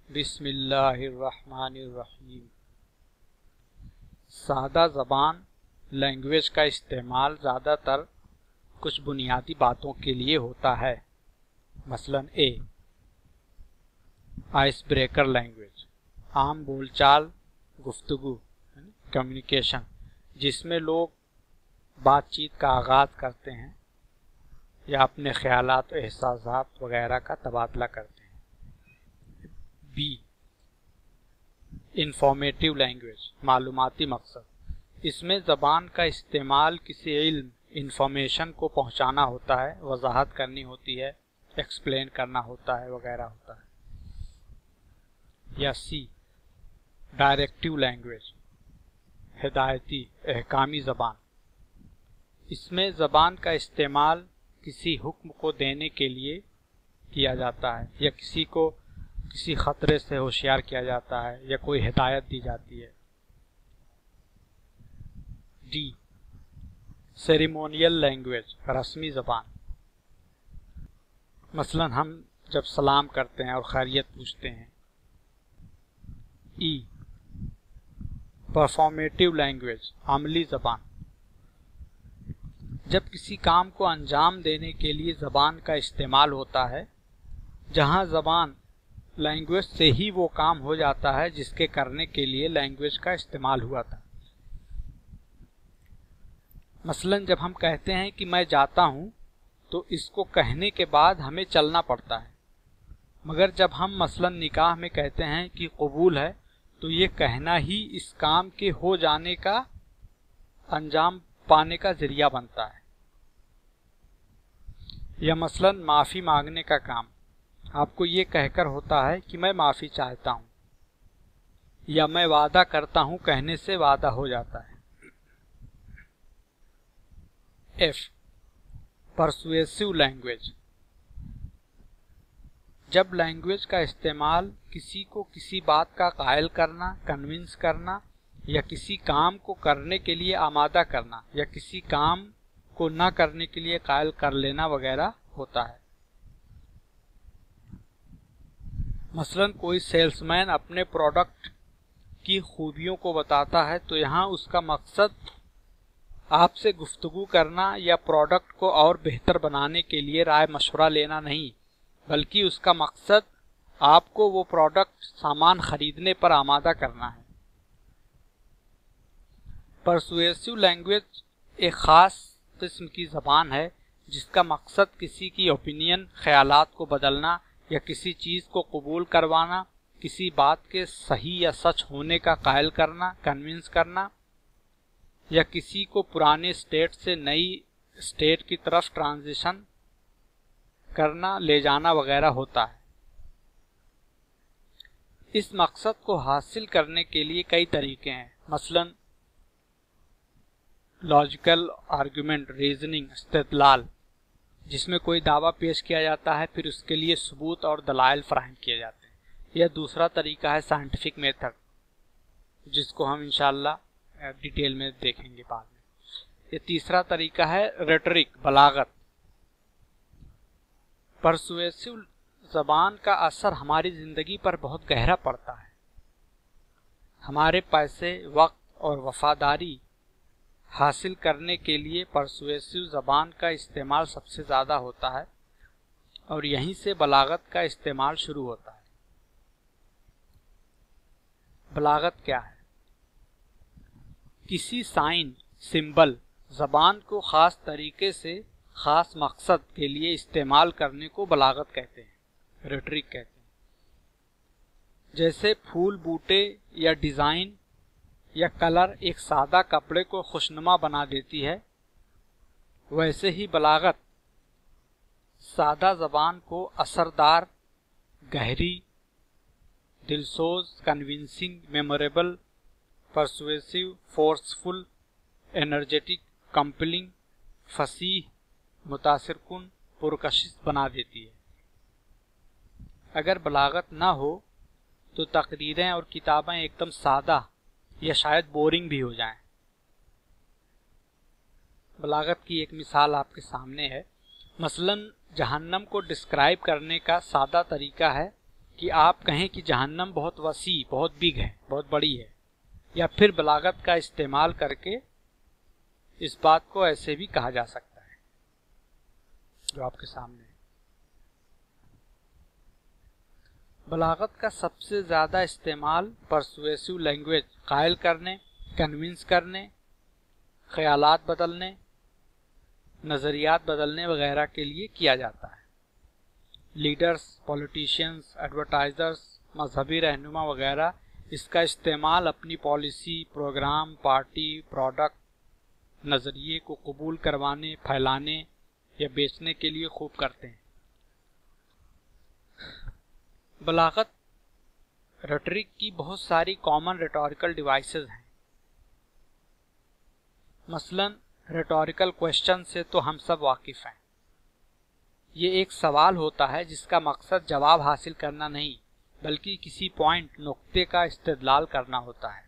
बिस्मिल्लाहिर्रहमानिर्रहीम। सादा ज़बान लैंग्वेज का इस्तेमाल ज़्यादातर कुछ बुनियादी बातों के लिए होता है। मसलन आइस ब्रेकर लैंग्वेज, आम बोलचाल गुफ्तगू कम्युनिकेशन, जिसमें लोग बातचीत का आगाज़ करते हैं या अपने ख्यालात और एहसासात वगैरह का तबादला करते हैं। बी, इंफॉर्मेटिव लैंग्वेज, मालूमाती मकसद, इसमें ज़बान का इस्तेमाल किसी इल्म इंफॉर्मेशन को पहुंचाना होता है, वजाहत करनी होती है, एक्सप्लेन करना होता है वगैरह होता है। या सी, डायरेक्टिव लैंग्वेज, हिदायती अहकामी ज़बान, इसमें ज़बान का इस्तेमाल किसी हुक्म को देने के लिए किया जाता है या किसी को किसी खतरे से होशियार किया जाता है या कोई हिदायत दी जाती है। डी, सेरेमोनियल लैंग्वेज, रस्मी ज़बान, मसलन हम जब सलाम करते हैं और खैरियत पूछते हैं। ई, परफॉर्मेटिव लैंग्वेज, अमली ज़बान, जब किसी काम को अंजाम देने के लिए ज़बान का इस्तेमाल होता है, जहां ज़बान लैंग्वेज से ही वो काम हो जाता है जिसके करने के लिए लैंग्वेज का इस्तेमाल हुआ था। मसलन जब हम कहते हैं कि मैं जाता हूं, तो इसको कहने के बाद हमें चलना पड़ता है, मगर जब हम मसलन निकाह में कहते हैं कि कबूल है, तो ये कहना ही इस काम के हो जाने का अंजाम पाने का जरिया बनता है। या मसलन माफ़ी मांगने का काम आपको ये कहकर होता है कि मैं माफ़ी चाहता हूँ या मैं वादा करता हूँ, कहने से वादा हो जाता है। एफ, परसुएसिव लैंग्वेज, जब लैंग्वेज का इस्तेमाल किसी को किसी बात का कायल करना, कन्विंस करना या किसी काम को करने के लिए आमादा करना या किसी काम को न करने के लिए कायल कर लेना वगैरह होता है। मसलन कोई सेल्समैन अपने प्रोडक्ट की खूबियों को बताता है, तो यहाँ उसका मकसद आपसे गुफ्तगू करना या प्रोडक्ट को और बेहतर बनाने के लिए राय मशवरा लेना नहीं, बल्कि उसका मकसद आपको वो प्रोडक्ट सामान खरीदने पर आमादा करना है। परसुएसिव लैंग्वेज एक ख़ास किस्म की ज़बान है जिसका मकसद किसी की ओपिनियन, ख्यालात को बदलना या किसी चीज़ को कबूल करवाना, किसी बात के सही या सच होने का कायल करना, कन्विंस करना, या किसी को पुराने स्टेट से नई स्टेट की तरफ ट्रांजिशन करना, ले जाना वगैरह होता है। इस मकसद को हासिल करने के लिए कई तरीके हैं, मसलन लॉजिकल आर्गुमेंट, रीजनिंग, इस्तेदलाल, जिसमें कोई दावा पेश किया जाता है, फिर उसके लिए सबूत और दलाइल फराहम किए जाते हैं। यह दूसरा तरीका है साइंटिफिक मेथड, जिसको हम इंशाअल्लाह डिटेल में देखेंगे बाद में। यह तीसरा तरीका है रेटरिक, बलागत। परसुएसिव ज़बान का असर हमारी ज़िंदगी पर बहुत गहरा पड़ता है। हमारे पैसे, वक्त और वफादारी हासिल करने के लिए परसुएसिव ज़बान का इस्तेमाल सबसे ज़्यादा होता है और यहीं से बलागत का इस्तेमाल शुरू होता है। बलागत क्या है? किसी साइन, सिंबल, ज़बान को ख़ास तरीके से ख़ास मकसद के लिए इस्तेमाल करने को बलागत कहते हैं, रेटरिक कहते हैं। जैसे फूल, बूटे या डिज़ाइन या कलर एक सादा कपड़े को खुशनुमा बना देती है, वैसे ही बलागत सादा ज़बान को असरदार, गहरी, दिलसोज, convincing, memorable, persuasive, forceful, energetic, compelling, फसीह, मुतासिरकुन, पुरकशिश बना देती है। अगर बलागत ना हो तो तकरीरें और किताबें एकदम सादा या शायद बोरिंग भी हो जाएं। बलागत की एक मिसाल आपके सामने है। मसलन जहन्नम को डिस्क्राइब करने का सादा तरीका है कि आप कहें कि जहन्नम बहुत वसी, बहुत बिग है, बहुत बड़ी है, या फिर बलागत का इस्तेमाल करके इस बात को ऐसे भी कहा जा सकता है जो आपके सामने है। बलागत का सबसे ज़्यादा इस्तेमाल परसुएसिव लैंग्वेज, कायल करने, कन्विंस करने, ख्यालात बदलने, नज़रियात बदलने वगैरह के लिए किया जाता है। लीडर्स, पॉलिटिशियंस, एडवर्टाइजर्स, मजहबी रहनुमा वगैरह इसका इस्तेमाल अपनी पॉलिसी, प्रोग्राम, पार्टी, प्रोडक्ट, नज़रिए को कबूल करवाने, फैलाने या बेचने के लिए खूब करते हैं। बलागत रेटरिक की बहुत सारी कॉमन रेटोरिकल डिवाइसेस हैं। मसलन रेटोरिकल क्वेश्चन से तो हम सब वाकिफ हैं। ये एक सवाल होता है जिसका मकसद जवाब हासिल करना नहीं, बल्कि किसी पॉइंट, नुक्ते का इस्तेदलाल करना होता है,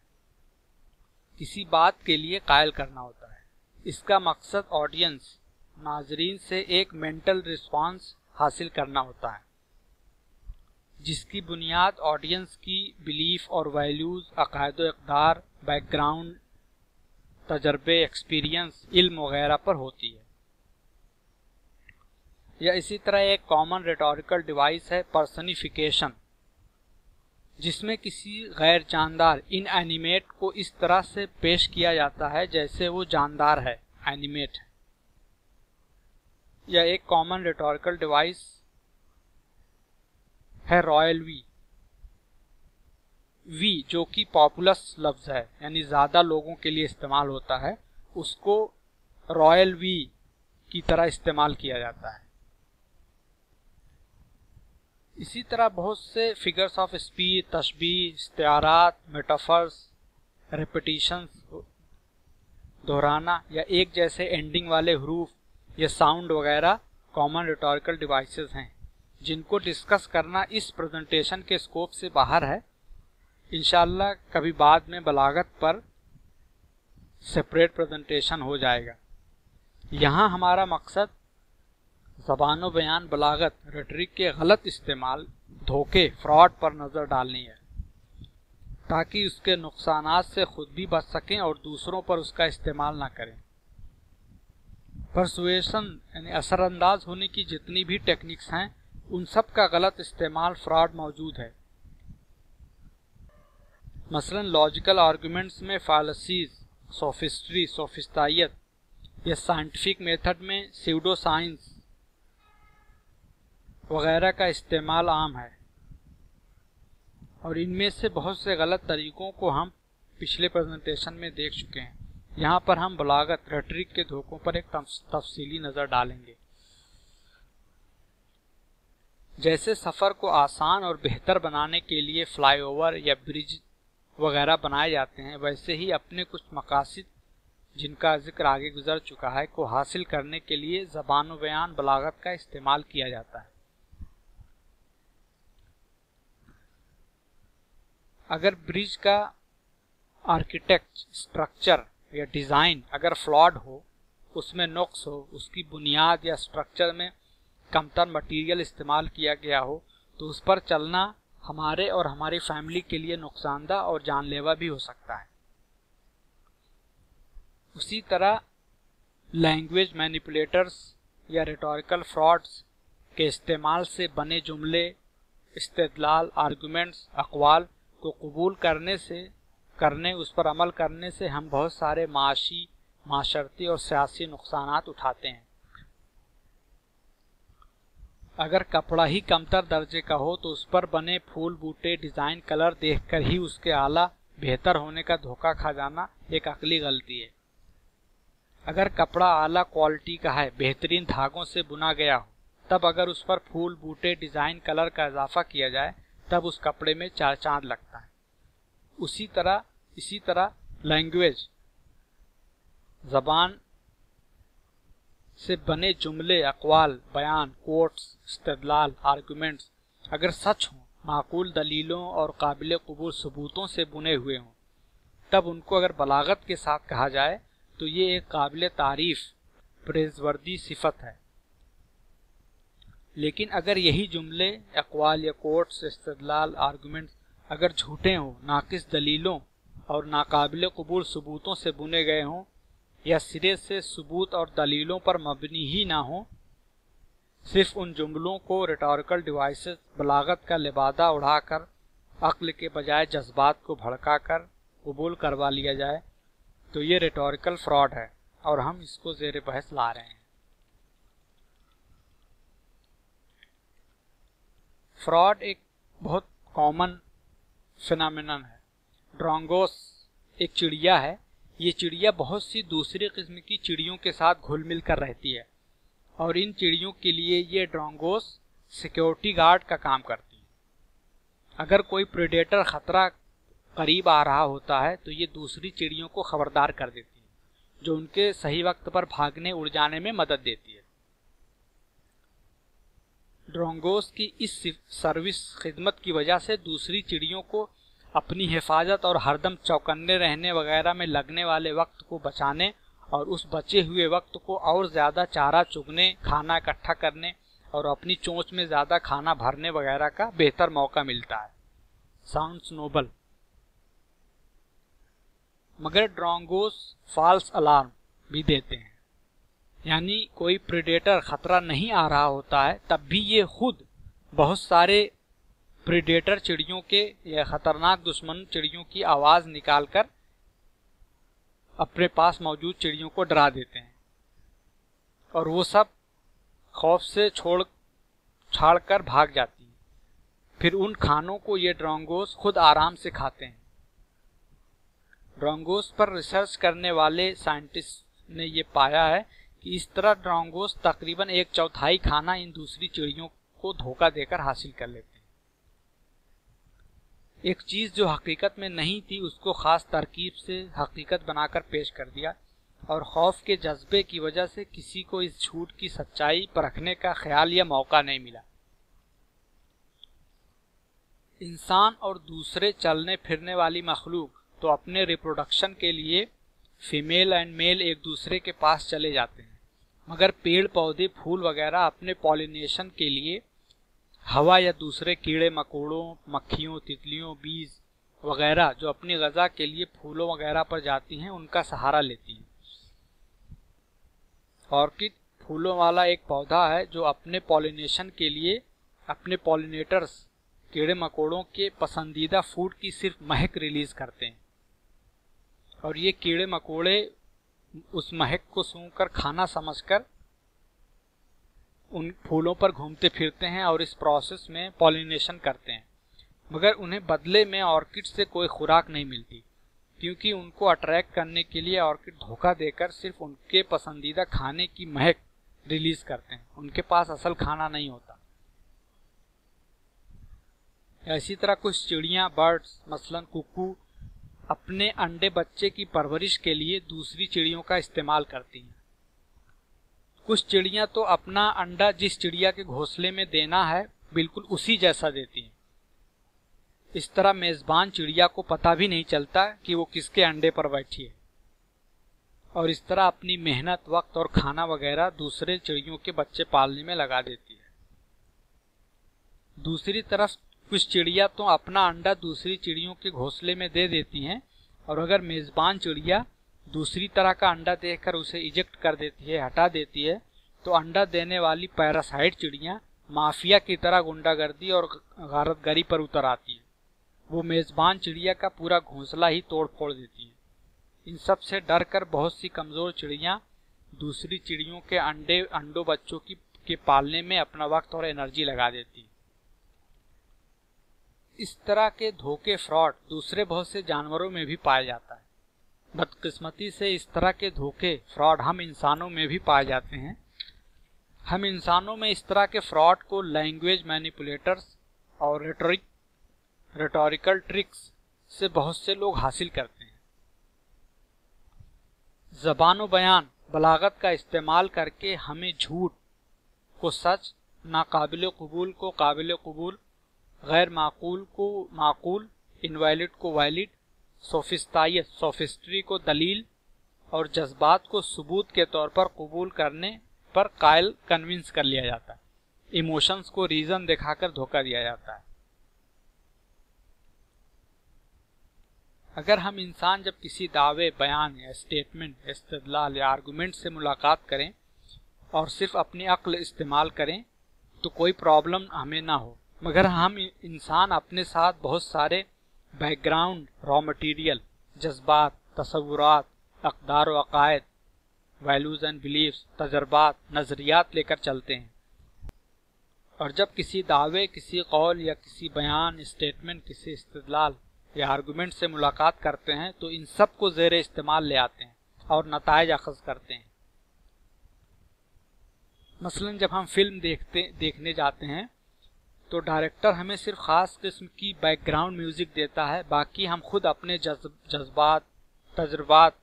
किसी बात के लिए कायल करना होता है। इसका मकसद ऑडियंस, नाजरीन से एक मेंटल रिस्पांस हासिल करना होता है, जिसकी बुनियाद ऑडियंस की बिलीफ और वैल्यूज, अकायद व इक़दार, बैकग्राउंड, तजर्बे, एक्सपीरियंस, इल्म वगैरह पर होती है। या इसी तरह एक कॉमन रेटोरिकल डिवाइस है पर्सनिफिकेशन, जिसमें किसी गैर जानदार, इनएनिमेट को इस तरह से पेश किया जाता है जैसे वो जानदार है, एनिमेट है। या एक कॉमन रेटोरिकल डिवाइस है रॉयल वी, जो कि पॉपुलस लफ्ज है, यानी ज्यादा लोगों के लिए इस्तेमाल होता है, उसको रॉयल वी की तरह इस्तेमाल किया जाता है। इसी तरह बहुत से फिगर्स ऑफ स्पीच, तशबीह, इस्तिआरात, मेटाफर्स, रेपिटिशंस, दोहराना या एक जैसे एंडिंग वाले हरूफ या साउंड वगैरह कॉमन रेटोरिकल डिवाइसेस हैं, जिनको डिस्कस करना इस प्रेजेंटेशन के स्कोप से बाहर है। इंशाअल्लाह कभी बाद में बलागत पर सेपरेट प्रेजेंटेशन हो जाएगा। यहाँ हमारा मकसद ज़बान व बयान, बलागत, रेटरिक के गलत इस्तेमाल, धोखे, फ्रॉड पर नज़र डालनी है, ताकि उसके नुकसानात से खुद भी बच सकें और दूसरों पर उसका इस्तेमाल ना करें। परसुएशन यानी असरअंदाज होने की जितनी भी टेक्निक्स हैं, उन सब का गलत इस्तेमाल, फ्रॉड मौजूद है। मसलन लॉजिकल आर्गुमेंट्स में फालसीज, सोफिस्ट्री, सोफिस्तायत या साइंटिफिक मेथड में स्यूडो साइंस वगैरह का इस्तेमाल आम है, और इनमें से बहुत से गलत तरीकों को हम पिछले प्रेजेंटेशन में देख चुके हैं। यहाँ पर हम बलागत, रेटरिक के धोखों पर एक तफसीली नज़र डालेंगे। जैसे सफ़र को आसान और बेहतर बनाने के लिए फ्लाईओवर या ब्रिज वगैरह बनाए जाते हैं, वैसे ही अपने कुछ मकासद, जिनका जिक्र आगे गुजर चुका है, को हासिल करने के लिए ज़बान व बयान, बलागत का इस्तेमाल किया जाता है। अगर ब्रिज का आर्किटेक्ट, स्ट्रक्चर या डिज़ाइन अगर फ्लॉड हो, उसमें नुक्स हो, उसकी बुनियाद या स्ट्रक्चर में कमतर मटेरियल इस्तेमाल किया गया हो, तो उस पर चलना हमारे और हमारी फैमिली के लिए नुकसानदा और जानलेवा भी हो सकता है। उसी तरह लैंग्वेज मैनिपुलेटर्स या रेटोरिकल फ्रॉड्स के इस्तेमाल से बने जुमले, इस्तेदलाल, आर्गुमेंट्स, अक़वाल को कबूल करने उस पर अमल करने से हम बहुत सारे माशी, माशरती और सियासी नुकसानात उठाते हैं। अगर कपड़ा ही कमतर दर्जे का हो, तो उस पर बने फूल, बूटे, डिज़ाइन, कलर देखकर ही उसके आला, बेहतर होने का धोखा खा जाना एक अक्ली गलती है। अगर कपड़ा आला क्वालिटी का है, बेहतरीन धागों से बुना गया हो, तब अगर उस पर फूल, बूटे, डिज़ाइन, कलर का इजाफा किया जाए, तब उस कपड़े में चार चांद लगता है। इसी तरह लैंग्वेज, ज़बान से बने जुमले, अक़वाल, बयान, कोट्स, इस्तेदलाल, आर्गुमेंट्स अगर सच हों, माकूल दलीलों और काबिल कबूल सबूतों से बुने हुए हों, तब उनको अगर बलागत के साथ कहा जाए तो ये एक काबिल तारीफ, प्रेज़वर्दी सिफत है। लेकिन अगर यही जुमले, अक़वाल या कोट्स, इस्तिदलाल, आर्गुमेंट्स अगर झूठे हों, नाक़िस दलीलों और नाकाबिल कबूल सबूतों से बुने गए हों या सिरे से सबूत और दलीलों पर मबनी ही ना हो, सिर्फ उन जुमलों को रिटोरिकल डिवाइसेस, बलागत का लिबादा उड़ाकर अक्ल के बजाय जज्बात को भड़काकर कबूल करवा लिया जाए, तो ये रिटोरिकल फ्रॉड है और हम इसको ज़ेर बहस ला रहे हैं। फ्रॉड एक बहुत कॉमन फिनोमेनन है। ड्रोंगोस एक चिड़िया है। ये चिड़िया बहुत सी दूसरी किस्म की चिड़ियों के साथ घुल मिल कर रहती है और इन चिड़ियों के लिए ये ड्रोंगोस सिक्योरिटी गार्ड का काम करती है। अगर कोई प्रेडेटर खतरा करीब आ रहा होता है तो ये दूसरी चिड़ियों को खबरदार कर देती है, जो उनके सही वक्त पर भागने उड़ जाने में मदद देती है। ड्रोंगोस की इस सर्विस खिदमत की वजह से दूसरी चिड़ियों को अपनी हिफाजत और हरदम चौकन्ने रहने वगैरह में लगने वाले वक्त को बचाने और उस बचे हुए वक्त को और ज़्यादा चारा चुगने, खाना इकट्ठा करने और अपनी चोंच में ज़्यादा खाना भरने वगैरह का बेहतर मौका मिलता है। साउंड्स नोबल, मगर ड्रोंगोस फॉल्स अलार्म भी देते हैं, यानी कोई प्रेडेटर खतरा नहीं आ रहा होता है तब भी ये खुद बहुत सारे प्रेडेटर चिड़ियों के या खतरनाक दुश्मन चिड़ियों की आवाज़ निकालकर अपने पास मौजूद चिड़ियों को डरा देते हैं और वो सब खौफ से छाड़ कर भाग जाती हैं। फिर उन खानों को ये ड्रोंगोस खुद आराम से खाते हैं। ड्रोंगोस पर रिसर्च करने वाले साइंटिस्ट ने ये पाया है कि इस तरह ड्रोंगोस तकरीबन 1/4 खाना इन दूसरी चिड़ियों को धोखा देकर हासिल कर लेते हैं। एक चीज़ जो हकीकत में नहीं थी उसको ख़ास तरकीब से हकीकत बनाकर पेश कर दिया और खौफ के जज्बे की वजह से किसी को इस झूठ की सच्चाई परखने का ख्याल या मौका नहीं मिला। इंसान और दूसरे चलने फिरने वाली मखलूक तो अपने रिप्रोडक्शन के लिए फीमेल एंड मेल एक दूसरे के पास चले जाते हैं, मगर पेड़ पौधे फूल वगैरह अपने पॉलिनेशन के लिए हवा या दूसरे कीड़े मकोड़ों, मक्खियों, तितलियों, बीज वगैरह जो अपनी ग़िज़ा के लिए फूलों वगैरह पर जाती हैं उनका सहारा लेती हैं। ऑर्किड फूलों वाला एक पौधा है जो अपने पॉलिनेशन के लिए अपने पॉलिनेटर्स कीड़े मकोड़ों के पसंदीदा फूड की सिर्फ महक रिलीज करते हैं और ये कीड़े मकोड़े उस महक को सूंघकर खाना समझकर उन फूलों पर घूमते फिरते हैं और इस प्रोसेस में पॉलिनेशन करते हैं, मगर उन्हें बदले में ऑर्किड से कोई खुराक नहीं मिलती, क्योंकि उनको अट्रैक्ट करने के लिए ऑर्किड धोखा देकर सिर्फ उनके पसंदीदा खाने की महक रिलीज करते हैं। उनके पास असल खाना नहीं होता। इसी तरह कुछ चिड़ियां, बर्ड्स मसलन कुकू, अपने अंडे बच्चे की परवरिश के लिए दूसरी चिड़ियों का इस्तेमाल करती हैं। कुछ चिड़ियां तो अपना अंडा जिस चिड़िया के घोंसले में देना है बिल्कुल उसी जैसा देती हैं। इस तरह मेजबान चिड़िया को पता भी नहीं चलता कि वो किसके अंडे पर बैठी है और इस तरह अपनी मेहनत, वक्त और खाना वगैरह दूसरे चिड़ियों के बच्चे पालने में लगा देती है। दूसरी तरफ कुछ चिड़िया तो अपना अंडा दूसरी चिड़ियों के घोंसले में दे देती हैं और अगर मेजबान चिड़िया दूसरी तरह का अंडा देखकर उसे इजेक्ट कर देती है, हटा देती है, तो अंडा देने वाली पैरासाइट चिड़ियाँ माफिया की तरह गुंडागर्दी और गारतगरी पर उतर आती है। वो मेजबान चिड़िया का पूरा घोंसला ही तोड़ फोड़ देती है। इन सब से डर कर बहुत सी कमजोर चिड़ियाँ दूसरी चिड़ियों के अंडों बच्चों के पालने में अपना वक्त और एनर्जी लगा देती है। इस तरह के धोखे, फ्रॉड दूसरे बहुत से जानवरों में भी पाया जाता है। बदकिस्मती से इस तरह के धोखे, फ्रॉड हम इंसानों में भी पाए जाते हैं। हम इंसानों में इस तरह के फ्रॉड को लैंग्वेज मैनिपुलेटर्स और रिटोरिकल ट्रिक्स से बहुत से लोग हासिल करते हैं। ज़बान व बयान, बलागत का इस्तेमाल करके हमें झूठ को सच, नाकाबिल कबूल को काबिल कबूल, गैर माकूल को माकूल, इनवैलिड को वैलिड, सोफिस्तायत सोफिस्ट्री को दलील और जज्बात को सबूत के तौर पर कबूल करने पर कायल कन्विंस कर लिया जाता है। इमोशंस को रीजन दिखाकर धोखा दिया जाता है। अगर हम इंसान जब किसी दावे, बयान या स्टेटमेंट, इस्तिदलाल या आर्गुमेंट से मुलाकात करें और सिर्फ अपनी अक्ल इस्तेमाल करें तो कोई प्रॉब्लम हमें ना हो, मगर हम इंसान अपने साथ बहुत सारे बैकग्राउंड, रॉ मटेरियल, जज्बात, तसव्वुरात, अक़दार व अक़ायद, वैल्यूज़ एंड बिलीव्स, तजर्बात, नज़रियात लेकर चलते हैं। और जब किसी दावे, किसी कौल या किसी बयान, स्टेटमेंट, किसी इस्तिदलाल या आर्गुमेंट से मुलाकात करते हैं तो इन सब को ज़ेर इस्तेमाल ले आते हैं और नताइज अख़ज़ करते हैं। मसलन जब हम फिल्म देखने जाते हैं तो डायरेक्टर हमें सिर्फ ख़ास किस्म की बैकग्राउंड म्यूज़िक देता है, बाकी हम खुद अपने जज्बात, तजुर्बात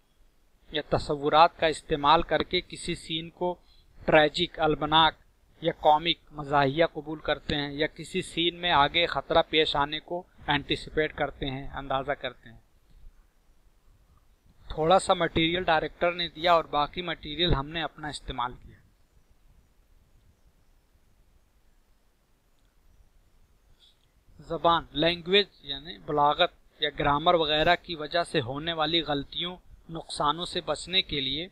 या तसव्वुरात का इस्तेमाल करके किसी सीन को ट्रैजिक, अलमनाक या कॉमिक, मज़ाहिया कबूल करते हैं, या किसी सीन में आगे ख़तरा पेश आने को एंटिसिपेट करते हैं, अंदाज़ा करते हैं। थोड़ा सा मटेरियल डायरेक्टर ने दिया और बाकी मटेरियल हमने अपना इस्तेमाल किया। ज़बान, लैंग्वेज यानी बलागत या ग्रामर वगैरह की वजह से होने वाली गलतियों, नुकसानों से बचने के लिए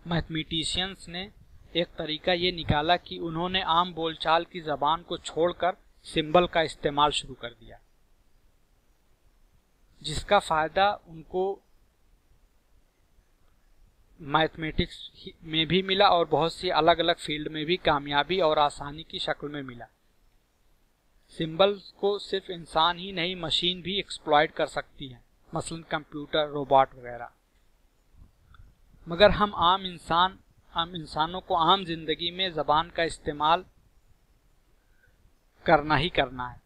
मैथमेटिशियंस ने एक तरीका ये निकाला कि उन्होंने आम बोलचाल की ज़बान को छोड़कर सिंबल का इस्तेमाल शुरू कर दिया, जिसका फ़ायदा उनको मैथमेटिक्स में भी मिला और बहुत सी अलग अलग फील्ड में भी कामयाबी और आसानी की शक्ल में मिला। सिंबल्स को सिर्फ इंसान ही नहीं, मशीन भी एक्सप्लॉइट कर सकती है, मसलन कंप्यूटर, रोबोट वगैरह। मगर हम आम इंसानों को आम जिंदगी में ज़बान का इस्तेमाल करना ही करना है।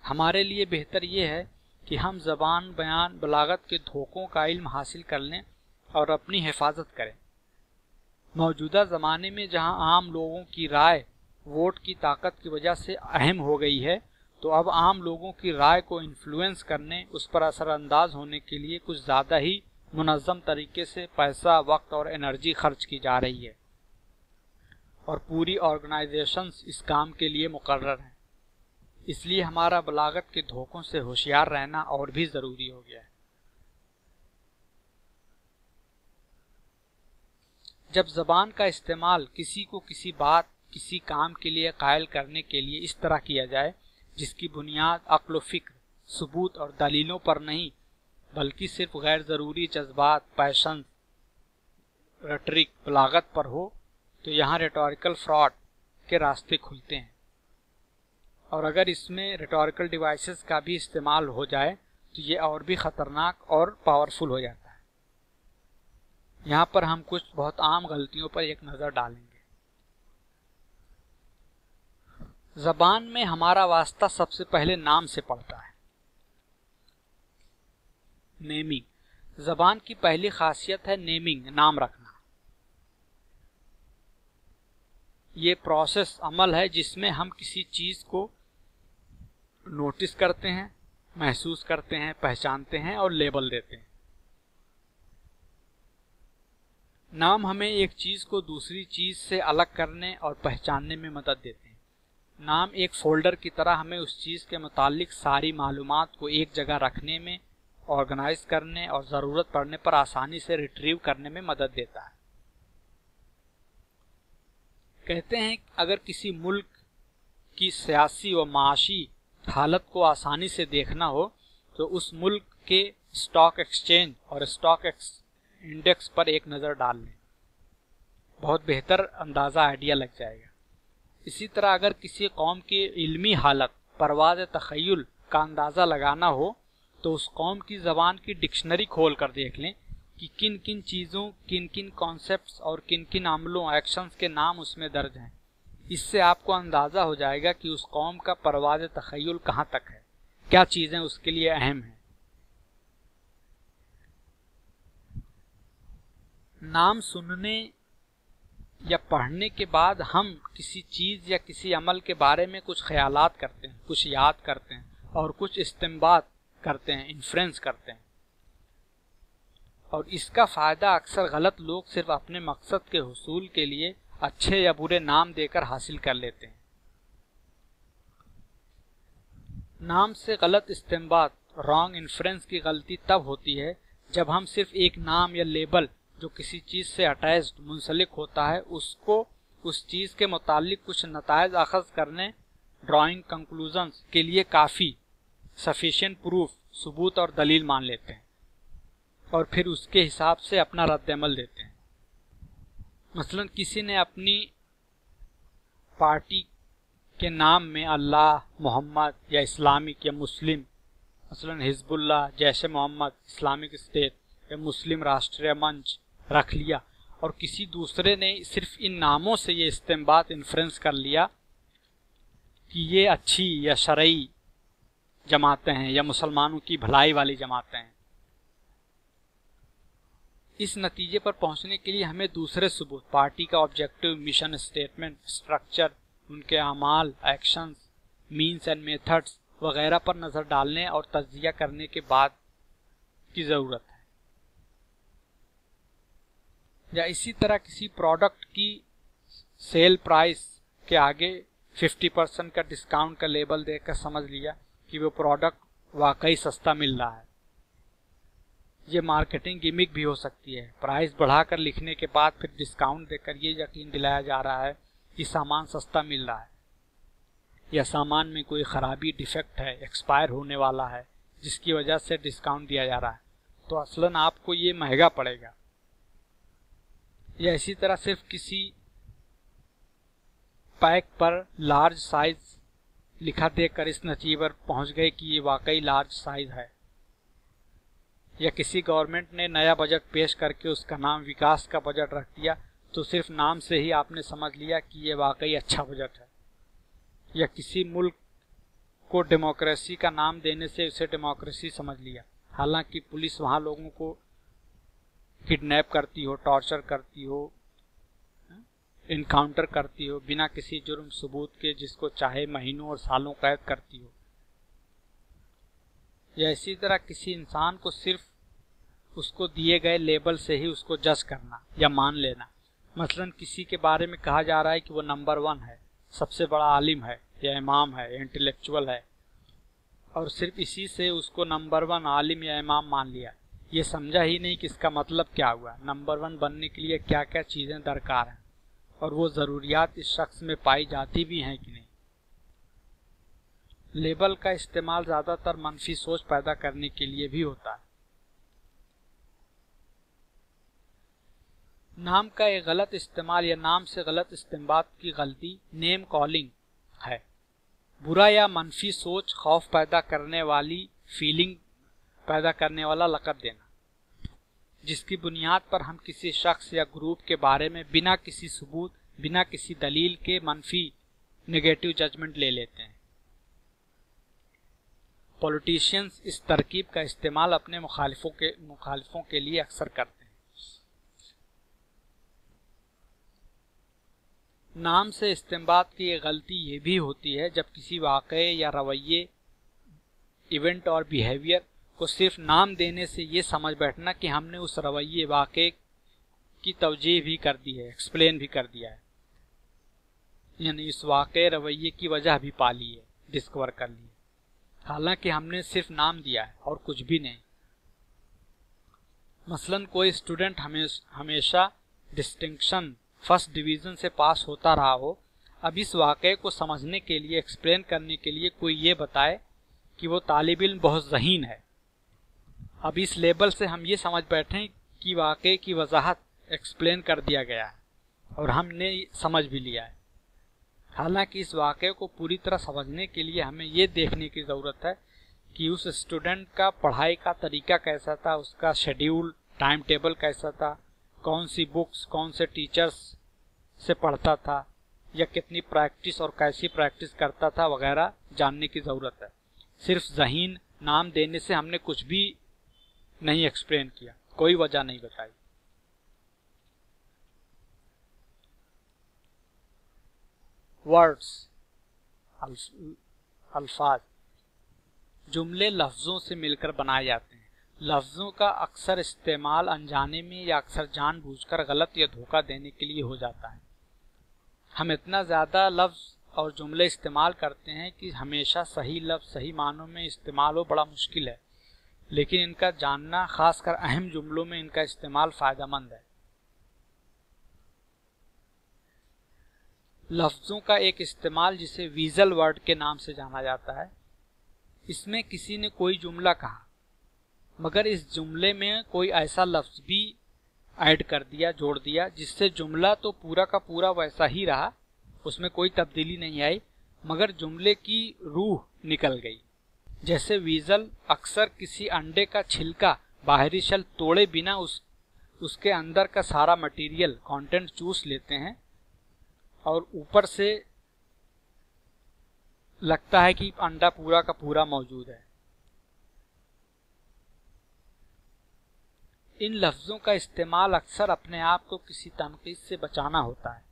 हमारे लिए बेहतर ये है कि हम ज़बान, बयान, बलागत के धोखों का इल्म हासिल कर लें और अपनी हिफाजत करें। मौजूदा ज़माने में जहां आम लोगों की राय वोट की ताकत की वजह से अहम हो गई है, तो अब आम लोगों की राय को इन्फ्लुएंस करने, उस पर असरअंदाज होने के लिए कुछ ज़्यादा ही मुनज़्ज़म तरीके से पैसा, वक्त और एनर्जी खर्च की जा रही है और पूरी ऑर्गेनाइजेशंस इस काम के लिए मुकर्रर हैं। इसलिए हमारा बलागत के धोखों से होशियार रहना और भी ज़रूरी हो गया है। जब ज़बान का इस्तेमाल किसी को किसी बात, किसी काम के लिए कायल करने के लिए इस तरह किया जाए जिसकी बुनियाद अक्ल व फिक्र, सबूत और दलीलों पर नहीं, बल्कि सिर्फ गैर ज़रूरी जज्बात, पैशन, रेटरिक, बलागत पर हो, तो यहाँ रेटोरिकल फ्रॉड के रास्ते खुलते हैं। और अगर इसमें रेटोरिकल डिवाइसेस का भी इस्तेमाल हो जाए तो ये और भी ख़तरनाक और पावरफुल हो जाता है। यहाँ पर हम कुछ बहुत आम गलतियों पर एक नज़र डालेंगे। ज़बान में हमारा वास्ता सबसे पहले नाम से पड़ता है। नेमिंग, ज़बान की पहली खासियत है नेमिंग, नाम रखना। ये प्रोसेस, अमल है जिसमें हम किसी चीज़ को नोटिस करते हैं, महसूस करते हैं, पहचानते हैं और लेबल देते हैं। नाम हमें एक चीज़ को दूसरी चीज़ से अलग करने और पहचानने में मदद देते हैं। नाम एक फोल्डर की तरह हमें उस चीज़ के मुतालिक सारी मालूमात को एक जगह रखने में, ऑर्गेनाइज करने और ज़रूरत पड़ने पर आसानी से रिट्रीव करने में मदद देता है। कहते हैं अगर किसी मुल्क की सियासी व माशी हालत को आसानी से देखना हो तो उस मुल्क के स्टॉक एक्सचेंज और स्टॉक इंडेक्स पर एक नज़र डाल लें, बहुत बेहतर अंदाज़ा, आइडिया लग जाएगा। इसी तरह अगर किसी कौम की इल्मी हालत, परवाज़ तख़य्युल का अंदाज़ा लगाना हो तो उस कौम की ज़बान की डिक्शनरी खोल कर देख लें कि किन किन चीज़ों, किन किन कॉन्सेप्ट्स और किन किन अमलों, एक्शंस के नाम उसमें दर्ज हैं। इससे आपको अंदाज़ा हो जाएगा कि उस कौम का परवाज़ तख़य्युल कहाँ तक है, क्या चीज़ें उसके लिए अहम हैं। नाम सुनने या पढ़ने के बाद हम किसी चीज़ या किसी अमल के बारे में कुछ ख्यालात करते हैं, कुछ याद करते हैं और कुछ इस्तिंबात करते हैं, इन्फ्रेंस करते हैं। और इसका फ़ायदा अक्सर गलत लोग सिर्फ अपने मकसद के हुसूल के लिए अच्छे या बुरे नाम देकर हासिल कर लेते हैं। नाम से गलत इस्तेमाल, रॉन्ग इन्फ्रेंस की गलती तब होती है जब हम सिर्फ एक नाम या लेबल जो किसी चीज से अटैच्ड मुंसलिक होता है उसको उस चीज के मुतालिक कुछ नतायज अखज़ करने, ड्राइंग कंक्लूजन्स के लिए काफी सफिशिएंट प्रूफ, सबूत और दलील मान लेते हैं और फिर उसके हिसाब से अपना रद्द-ए-अमल देते हैं। मसलन किसी ने अपनी पार्टी के नाम में अल्लाह, मोहम्मद या इस्लामिक या मुस्लिम, मसलन Hezbollah, Jaish Mohammed, Islamic state या मुस्लिम राष्ट्रीय मंच रख लिया और किसी दूसरे ने सिर्फ इन नामों से ये इस्तेंबात इन्फ्रेंस कर लिया कि ये अच्छी या शरई जमातें हैं या मुसलमानों की भलाई वाली जमातें हैं। इस नतीजे पर पहुंचने के लिए हमें दूसरे सबूत, पार्टी का ऑब्जेक्टिव, मिशन स्टेटमेंट, स्ट्रक्चर, उनके अमाल, एक्शंस, मीन्स एंड मेथड्स वगैरह पर नजर डालने और तज्जिया करने के बाद की जरूरत है। या इसी तरह किसी प्रोडक्ट की सेल प्राइस के आगे 50% का डिस्काउंट का लेबल देखकर समझ लिया कि वो प्रोडक्ट वाकई सस्ता मिल रहा है। ये मार्केटिंग गिमिक भी हो सकती है। प्राइस बढ़ाकर लिखने के बाद फिर डिस्काउंट देकर ये यकीन दिलाया जा रहा है कि सामान सस्ता मिल रहा है या सामान में कोई खराबी, डिफेक्ट है, एक्सपायर होने वाला है जिसकी वजह से डिस्काउंट दिया जा रहा है, तो असलन आपको ये महंगा पड़ेगा। या इसी तरह सिर्फ किसी पैक पर लार्ज साइज लिखा देखकर इस नतीजे पर पहुंच गए कि ये वाकई लार्ज साइज है। या किसी गवर्नमेंट ने नया बजट पेश करके उसका नाम विकास का बजट रख दिया तो सिर्फ नाम से ही आपने समझ लिया कि ये वाकई अच्छा बजट है। या किसी मुल्क को डेमोक्रेसी का नाम देने से उसे डेमोक्रेसी समझ लिया, हालांकि पुलिस वहां लोगों को किडनैप करती हो, टॉर्चर करती हो, इनकाउंटर करती हो बिना किसी जुर्म सबूत के, जिसको चाहे महीनों और सालों कैद करती हो। या इसी तरह किसी इंसान को सिर्फ उसको दिए गए लेबल से ही उसको जज करना या मान लेना। मसलन किसी के बारे में कहा जा रहा है कि वो नंबर 1 है, सबसे बड़ा आलिम है या इमाम है, इंटेलेक्चुअल है, और सिर्फ इसी से उसको नंबर 1 आलिम या इमाम मान लिया। ये समझा ही नहीं कि इसका मतलब क्या हुआ, नंबर 1 बनने के लिए क्या क्या चीज़ें दरकार हैं और वो ज़रूरियात इस शख्स में पाई जाती भी हैं कि नहीं। लेबल का इस्तेमाल ज़्यादातर मनफी सोच पैदा करने के लिए भी होता है। नाम का एक गलत इस्तेमाल या नाम से गलत इस्तेमाल की गलती नेम कॉलिंग है। बुरा या मनफी सोच, खौफ पैदा करने वाली फीलिंग पैदा करने वाला लक़ब देना, जिसकी बुनियाद पर हम किसी शख्स या ग्रुप के बारे में बिना किसी सबूत, बिना किसी दलील के मनफी नेगेटिव जजमेंट ले लेते हैं। पॉलिटिशियंस इस तरकीब का इस्तेमाल अपने मुखालिफों के लिए अक्सर करते हैं। नाम से इस्तेमाल की एक गलती ये भी होती है जब किसी वाक़े या रवैये, इवेंट और बिहेवियर को सिर्फ नाम देने से ये समझ बैठना कि हमने उस रवैये, वाक़े की तवजीह भी कर दी है, एक्सप्लेन भी कर दिया है, यानी इस वाक़े रवैये की वजह भी पा ली है, डिस्कवर कर ली है, हालांकि हमने सिर्फ नाम दिया है और कुछ भी नहीं। मसलन कोई स्टूडेंट हमेशा डिस्टिंक्शन, फर्स्ट डिवीज़न से पास होता रहा हो। अब इस वाक़े को समझने के लिए, एक्सप्लेन करने के लिए कोई ये बताए कि वो तालिब इल्म बहुत ज़हीन है। अब इस लेबल से हम ये समझ बैठे कि वाक़े की वजाहत एक्सप्लेन कर दिया गया है और हमने समझ भी लिया है, हालांकि इस वाक़े को पूरी तरह समझने के लिए हमें ये देखने की ज़रूरत है कि उस स्टूडेंट का पढ़ाई का तरीका कैसा था, उसका शेड्यूल, टाइम टेबल कैसा था, कौन सी बुक्स, कौन से टीचर्स से पढ़ता था, या कितनी प्रैक्टिस और कैसी प्रैक्टिस करता था वगैरह जानने की ज़रूरत है। सिर्फ ज़हीन नाम देने से हमने कुछ भी नहीं एक्सप्लेन किया, कोई वजह नहीं बताई। वर्ड्स, अल्फाज, जुमले लफ्ज़ों से मिलकर बनाए जाते हैं। लफ्ज़ों का अक्सर इस्तेमाल अनजाने में या अक्सर जानबूझकर गलत या धोखा देने के लिए हो जाता है। हम इतना ज़्यादा लफ्ज़ और जुमले इस्तेमाल करते हैं कि हमेशा सही लफ्ज़ सही मानों में इस्तेमाल हो बड़ा मुश्किल है, लेकिन इनका जानना, खासकर अहम जुमलों में इनका इस्तेमाल फ़ायदेमंद है। लफ्ज़ों का एक इस्तेमाल जिसे वीज़ल वर्ड के नाम से जाना जाता है। इसमें किसी ने कोई जुमला कहा, मगर इस जुमले में कोई ऐसा लफ्ज़ भी ऐड कर दिया, जोड़ दिया, जिससे जुमला तो पूरा का पूरा वैसा ही रहा, उसमें कोई तब्दीली नहीं आई, मगर जुमले की रूह निकल गई। जैसे वीज़ल अक्सर किसी अंडे का छिलका, बाहरी शल तोड़े बिना उसके अंदर का सारा मटेरियल, कंटेंट चूस लेते हैं और ऊपर से लगता है कि अंडा पूरा का पूरा मौजूद है। इन लफ्ज़ों का इस्तेमाल अक्सर अपने आप को किसी तनकीद से बचाना होता है।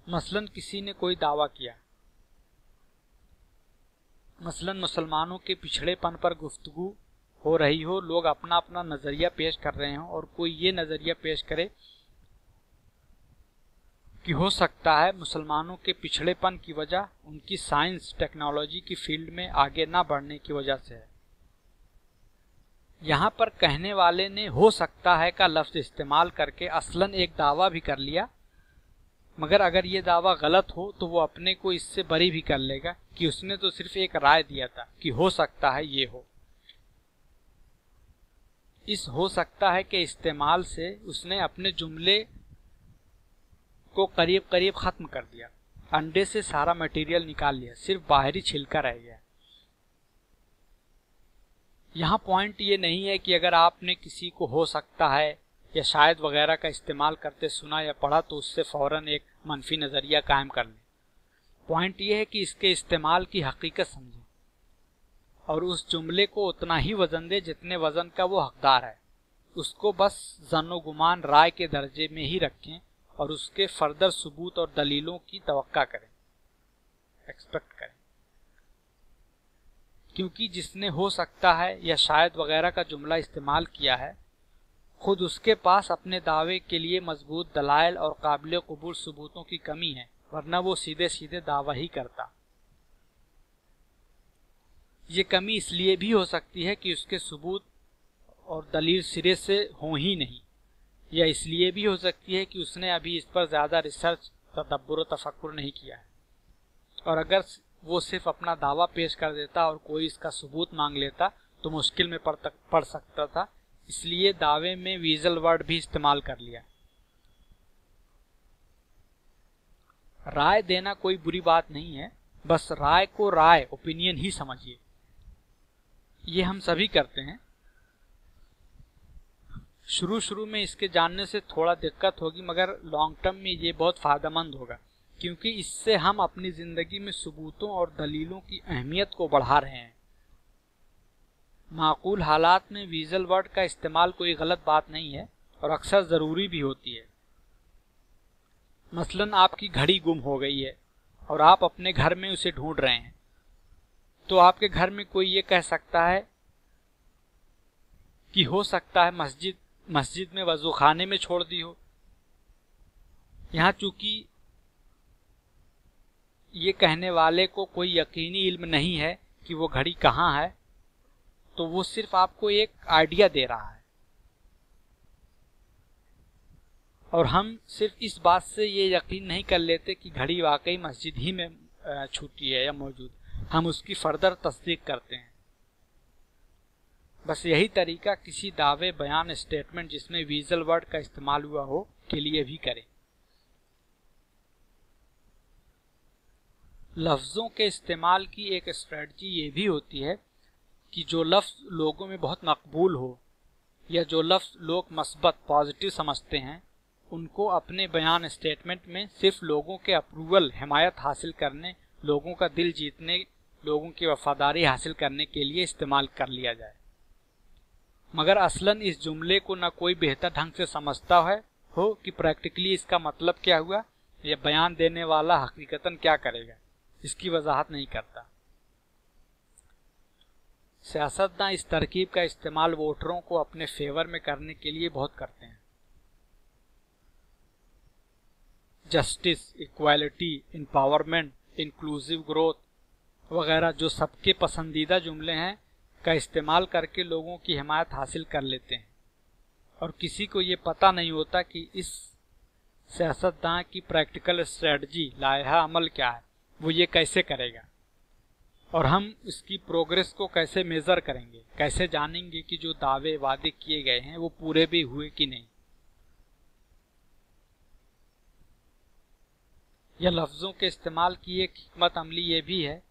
मसलन किसी ने कोई दावा किया, मसलन मुसलमानों के पिछड़ेपन पर गुफ्तगू हो रही हो, लोग अपना अपना नज़रिया पेश कर रहे हों और कोई ये नज़रिया पेश करे कि हो सकता है मुसलमानों के पिछड़ेपन की वजह उनकी साइंस टेक्नोलॉजी की फील्ड में आगे ना बढ़ने की वजह से है। यहाँ पर कहने वाले ने हो सकता है का लफ्ज़ इस्तेमाल करके असलन एक दावा भी कर लिया, मगर अगर ये दावा गलत हो तो वो अपने को इससे बरी भी कर लेगा कि उसने तो सिर्फ एक राय दिया था कि हो सकता है ये हो। इस हो सकता है के इस्तेमाल से उसने अपने जुमले को करीब करीब खत्म कर दिया, अंडे से सारा मटेरियल निकाल लिया, सिर्फ बाहरी छिलका रह गया। यहाँ पॉइंट ये नहीं है कि अगर आपने किसी को हो सकता है या शायद वगैरह का इस्तेमाल करते सुना या पढ़ा तो उससे फौरन एक मनफी नज़रिया कायम कर लें। पॉइंट ये है कि इसके इस्तेमाल की हकीकत समझें और उस जुमले को उतना ही वज़न दे जितने वज़न का वो हकदार है। उसको बस ज़न्नो गुमान, राय के दर्जे में ही रखें और उसके फर्दर सबूत और दलीलों की तवक्का करें, एक्सपेक्ट करें, क्योंकि जिसने हो सकता है या शायद वगैरह का जुमला इस्तेमाल किया है, खुद उसके पास अपने दावे के लिए मजबूत दलाइल और काबिल कबूल सबूतों की कमी है, वरना वो सीधे सीधे दावा ही करता। ये कमी इसलिए भी हो सकती है कि उसके सबूत और दलील सिरे से हो ही नहीं, या इसलिए भी हो सकती है कि उसने अभी इस पर ज़्यादा रिसर्च, तदब्बुर और तफक्कुर नहीं किया है, और अगर वो सिर्फ अपना दावा पेश कर देता और कोई इसका सबूत मांग लेता तो मुश्किल में पड़ सकता था, इसलिए दावे में वीज़ल वर्ड भी इस्तेमाल कर लिया। राय देना कोई बुरी बात नहीं है, बस राय को राय, ओपिनियन ही समझिए। ये हम सभी करते हैं। शुरू में इसके जानने से थोड़ा दिक्कत होगी, मगर लॉन्ग टर्म में ये बहुत फायदेमंद होगा, क्योंकि इससे हम अपनी जिंदगी में सबूतों और दलीलों की अहमियत को बढ़ा रहे हैं। माकूल हालात में वीज़ल वर्ड का इस्तेमाल कोई गलत बात नहीं है और अक्सर ज़रूरी भी होती है। मसलन आपकी घड़ी गुम हो गई है और आप अपने घर में उसे ढूंढ रहे हैं, तो आपके घर में कोई ये कह सकता है कि हो सकता है मस्जिद में वज़ूखाने में छोड़ दी हो। यहाँ चूंकि ये कहने वाले को कोई यकीनी इल्म नहीं है कि वो घड़ी कहाँ है, तो वो सिर्फ आपको एक आइडिया दे रहा है, और हम सिर्फ इस बात से ये यकीन नहीं कर लेते कि घड़ी वाकई मस्जिद ही में छूटी है या मौजूद, हम उसकी फर्दर तस्दीक करते हैं। बस यही तरीका किसी दावे, बयान, स्टेटमेंट जिसमें वीज़ल वर्ड का इस्तेमाल हुआ हो के लिए भी करें। लफ्ज़ों के इस्तेमाल की एक स्ट्रेटजी ये भी होती है कि जो लफ्ज़ लोगों में बहुत मकबूल हो या जो लफ्ज़ लोग मस्बत, पॉजिटिव समझते हैं, उनको अपने बयान, स्टेटमेंट में सिर्फ लोगों के अप्रूवल, हिमायत हासिल करने, लोगों का दिल जीतने, लोगों की वफादारी हासिल करने के लिए इस्तेमाल कर लिया जाए। मगर असलन इस जुमले को न कोई बेहतर ढंग से समझता हो कि प्रैक्टिकली इसका मतलब क्या हुआ या बयान देने वाला हकीकतन क्या करेगा, इसकी वजाहत नहीं करता। सियासतदान इस तरकीब का इस्तेमाल वोटरों को अपने फेवर में करने के लिए बहुत करते हैं। Justice, equality, empowerment, inclusive growth वगैरह जो सबके पसंदीदा जुमले हैं का इस्तेमाल करके लोगों की हिमायत हासिल कर लेते हैं, और किसी को ये पता नहीं होता कि इस सियासतदान की प्रैक्टिकल स्ट्रेटजी, लाइहा अमल क्या है, वो ये कैसे करेगा, और हम इसकी प्रोग्रेस को कैसे मेजर करेंगे, कैसे जानेंगे कि जो दावे वादे किए गए हैं वो पूरे भी हुए कि नहीं। यह लफ्जों के इस्तेमाल की एक हिकमत अमली ये भी है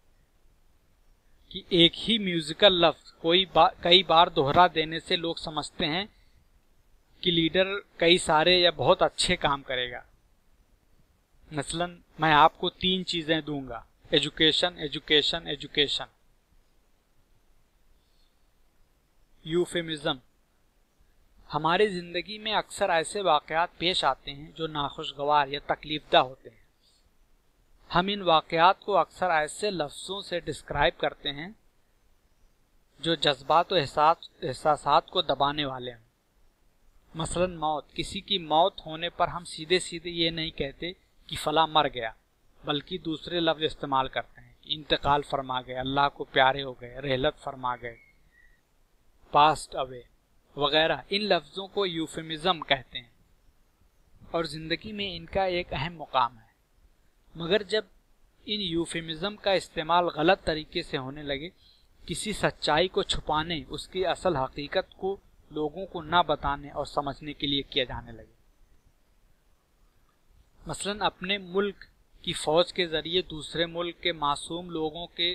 कि एक ही म्यूजिकल लफ्ज कई बार दोहरा देने से लोग समझते हैं कि लीडर कई सारे या बहुत अच्छे काम करेगा। मसलन मैं आपको 3 चीजें दूंगा, एजुकेशन, एजुकेशन, एजुकेशन। यूफेमिज्म। हमारी जिंदगी में अक्सर ऐसे वाकयात पेश आते हैं जो नाखुशगवार या तकलीफदा होते हैं। हम इन वाकयात को अक्सर ऐसे लफ्जों से डिस्क्राइब करते हैं जो जज्बात और एहसासात को दबाने वाले हैं। मसलन मौत। किसी की मौत होने पर हम सीधे सीधे ये नहीं कहते कि फला मर गया, बल्कि दूसरे लफ्ज इस्तेमाल करते हैं। इंतकाल फरमा गए, अल्लाह को प्यारे हो गए, रहलत फरमा गए, पास्ट अवे वगैरह। इन लफ्जों को यूफेमिज्म कहते हैं और जिंदगी में इनका एक अहम मुकाम है। मगर जब इन यूफेमिज्म का इस्तेमाल गलत तरीके से होने लगे, किसी सच्चाई को छुपाने, उसकी असल हकीकत को लोगों को ना बताने और समझने के लिए किया जाने लगे। मसलन अपने मुल्क की फौज के जरिए दूसरे मुल्क के मासूम लोगों के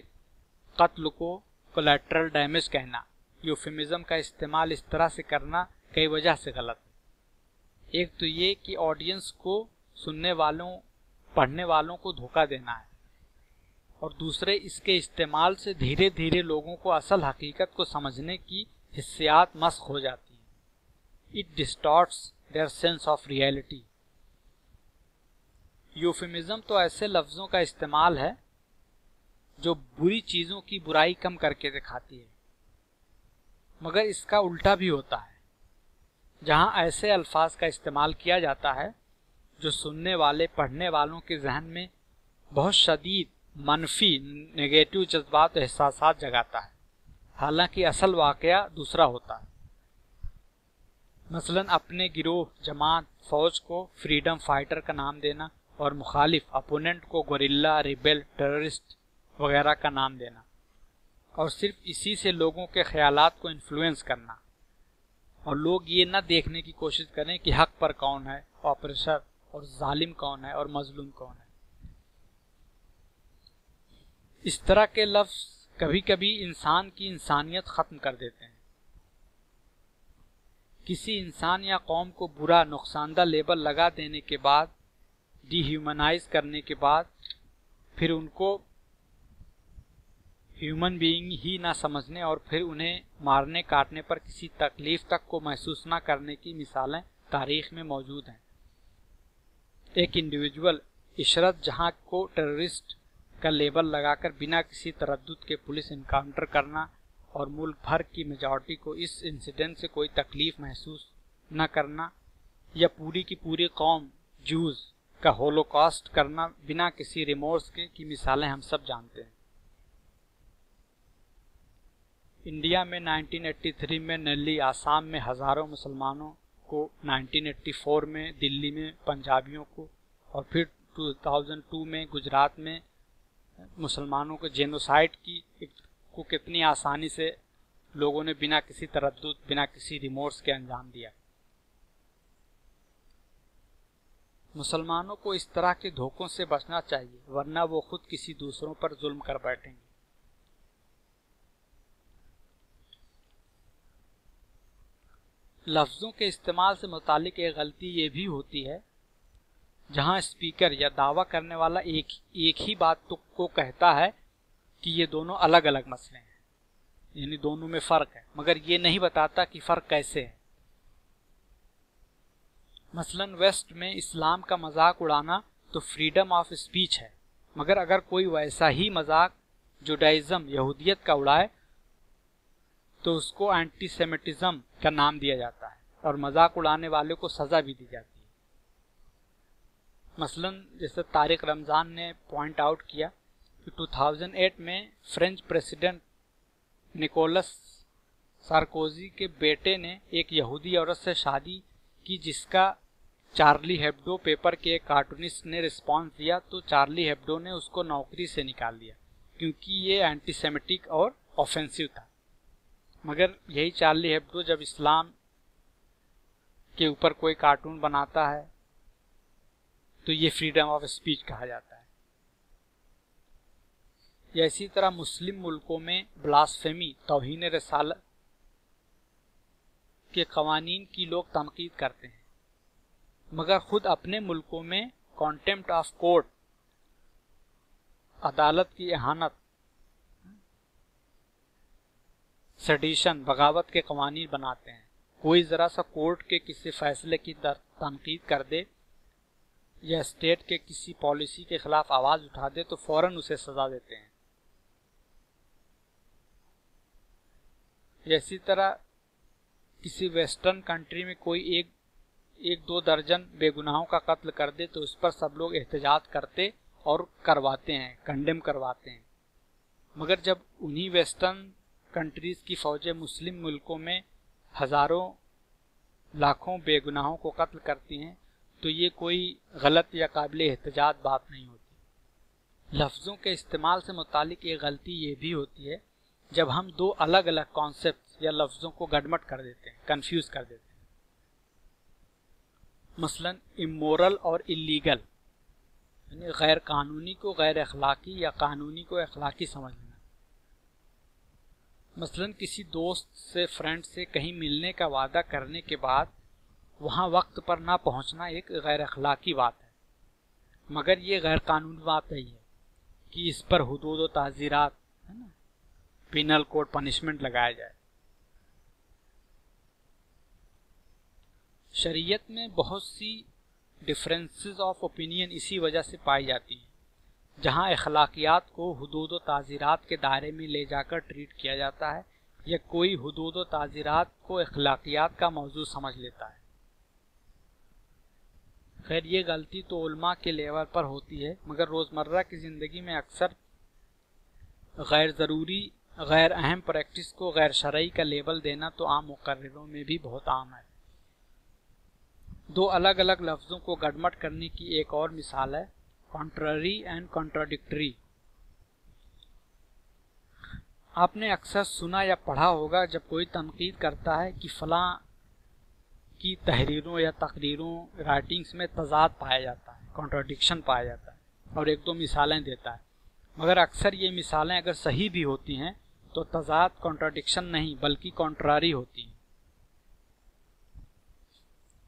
कत्ल को कोलैटरल डैमेज कहना। यूफेमिज्म का इस्तेमाल इस तरह से करना कई वजह से गलत है। एक तो ये कि ऑडियंस को, सुनने वालों, पढ़ने वालों को धोखा देना है, और दूसरे इसके इस्तेमाल से धीरे धीरे लोगों को असल हकीकत को समझने की हिस्सियात मस्क हो जाती है। It distorts their sense of reality. Euphemism तो ऐसे लफ्जों का इस्तेमाल है जो बुरी चीजों की बुराई कम करके दिखाती है, मगर इसका उल्टा भी होता है, जहां ऐसे अल्फाज का इस्तेमाल किया जाता है जो सुनने वाले, पढ़ने वालों के जहन में बहुत शदीद मनफी, नेगेटिव जज्बात और एहसासात जगाता है, हालांकि असल वाकया दूसरा होता है। मसलन अपने गिरोह, जमात, फौज को फ्रीडम फाइटर का नाम देना और मुखालिफ अपोनेंट को गोरिल्ला, रिबेल, टेररिस्ट वगैरह का नाम देना, और सिर्फ इसी से लोगों के ख्यालात को इन्फ्लुएंस करना, और लोग ये न देखने की कोशिश करें कि हक पर कौन है, ऑपरेसर, और जालिम कौन है और मजलूम कौन है। इस तरह के लफ्ज कभी कभी इंसान की इंसानियत खत्म कर देते हैं। किसी इंसान या कौम को बुरा, नुकसानदा लेबल लगा देने के बाद, डिह्यूमनाइज करने के बाद, फिर उनको ह्यूमन बीइंग ही ना समझने और फिर उन्हें मारने काटने पर किसी तकलीफ तक को महसूस ना करने की मिसालें तारीख में मौजूद हैं। एक इंडिविजुअल, इशरत जहां को टेररिस्ट का लेबल लगाकर बिना किसी तरद्दुद के पुलिस इनकाउंटर करना और मुल्क भर की मेजॉरिटी को इस इंसिडेंट से कोई तकलीफ महसूस न करना, या पूरी की पूरी कौम जूज का होलोकॉस्ट करना बिना किसी रिमोर्स के की मिसालें हम सब जानते हैं। इंडिया में 1983 में नेल्ली, आसाम में हजारों मुसलमानों को, 1984 में दिल्ली में पंजाबियों को, और फिर 2002 में गुजरात में मुसलमानों को जेनोसाइड को कितनी आसानी से लोगों ने बिना किसी तरद्दुद, बिना किसी रिमोर्स के अंजाम दिया। मुसलमानों को इस तरह के धोखों से बचना चाहिए, वरना वो खुद किसी दूसरों पर जुल्म कर बैठेंगे। लफ्जों के इस्तेमाल से मुतालिक एक गलती ये भी होती है जहां स्पीकर या दावा करने वाला एक ही बात को कहता है कि ये दोनों अलग अलग मसले हैं, यानी दोनों में फर्क है, मगर ये नहीं बताता कि फर्क कैसे है। मसलन वेस्ट में इस्लाम का मजाक उड़ाना तो फ्रीडम ऑफ स्पीच है, मगर अगर कोई वैसा ही मजाक जुडाइज्म, यहूदियत का उड़ाए तो उसको एंटीसेमिटिज्म का नाम दिया जाता है और मजाक उड़ाने वाले को सजा भी दी जाती है। मसलन जैसे तारिक रमज़ान ने पॉइंट आउट किया कि 2008 में फ्रेंच प्रेसिडेंट निकोलस सार्कोजी के बेटे ने एक यहूदी औरत से शादी की जिसका चार्ली हेब्डो पेपर के एक कार्टूनिस्ट ने रिस्पॉन्स दिया, तो चार्ली हेब्डो ने उसको नौकरी से निकाल दिया क्योंकि ये एंटीसेमिटिक और ऑफेंसिव था। मगर यही चार्ली हेब्डो जब इस्लाम के ऊपर कोई कार्टून बनाता है तो ये फ्रीडम ऑफ स्पीच कहा जाता है। या इसी तरह मुस्लिम मुल्कों में ब्लास्फेमी, तौहीन रिसालत के कवानीन की लोग तनकीद करते हैं, मगर खुद अपने मुल्कों में कॉन्टेम्प्ट ऑफ कोर्ट, अदालत की इहानत, सेडिशन, बगावत के कवानीन बनाते हैं। कोई जरा सा कोर्ट के किसी फैसले की तनकीद कर दे या स्टेट के किसी पॉलिसी के खिलाफ आवाज उठा दे तो फौरन उसे सजा देते हैं। इसी तरह किसी वेस्टर्न कंट्री में कोई एक दो दर्जन बेगुनाहों का कत्ल कर दे तो उस पर सब लोग एहतजाज करते और करवाते हैं, कंडेम करवाते हैं। मगर जब उन्हीं वेस्टर्न कंट्रीज की फौजें मुस्लिम मुल्कों में हजारों लाखों बेगुनाहों को कत्ल करती हैं तो ये कोई गलत या काबिल एहतजाज बात नहीं होती। लफ्ज़ों के इस्तेमाल से मुतालिक एक गलती ये भी होती है जब हम दो अलग अलग कॉन्सेप्ट या लफ्ज़ों को गडमट कर देते हैं, कंफ्यूज कर देते हैं। मसलन इमोरल और इलीगल, यानी गैर कानूनी को गैर अखलाकी या कानूनी को अखलाकी समझ लेना। मसलन किसी दोस्त से, फ्रेंड से कहीं मिलने का वादा करने के बाद वहाँ वक्त पर ना पहुँचना एक गैर अखलाकी बात है, मगर ये गैर कानूनी बात नहीं है कि इस पर हुदूद व ताज़ीरात, है ना, पिनल कोड पनिशमेंट लगाया जाए। शरीयत में बहुत सी डिफरेंसेस ऑफ ओपिनियन इसी वजह से पाई जाती हैं, जहां अखलाकियात को हुदूद व ताज़ीरात के दायरे में ले जाकर ट्रीट किया जाता है या कोई हुदूद व ताज़ीरात को अखलाकियात का मौजू समझ लेता है। खैर ये गलती तो उल्मा के लेवल पर होती है, मगर रोज़मर्रा की ज़िंदगी में अक्सर गैर ज़रूरी, गैर अहम प्रैक्टिस को गैर शरई का लेबल देना तो आम मुकर्रिरों में भी बहुत आम है। दो अलग अलग लफ्ज़ों को गडमट करने की एक और मिसाल है कॉन्ट्ररी एंड कॉन्ट्राडिक्टरी। आपने अक्सर सुना या पढ़ा होगा जब कोई तनकीद करता है कि फलां की तहरीरों या तकरीरों, राइटिंग्स में तज़ाद पाया जाता है, कॉन्ट्राडिक्शन पाया जाता है, और एक दो मिसालें देता है। मगर अक्सर ये मिसालें अगर सही भी होती हैं तो तज़ाद कॉन्ट्राडिक्शन नहीं बल्कि कॉन्ट्रारी होती हैं।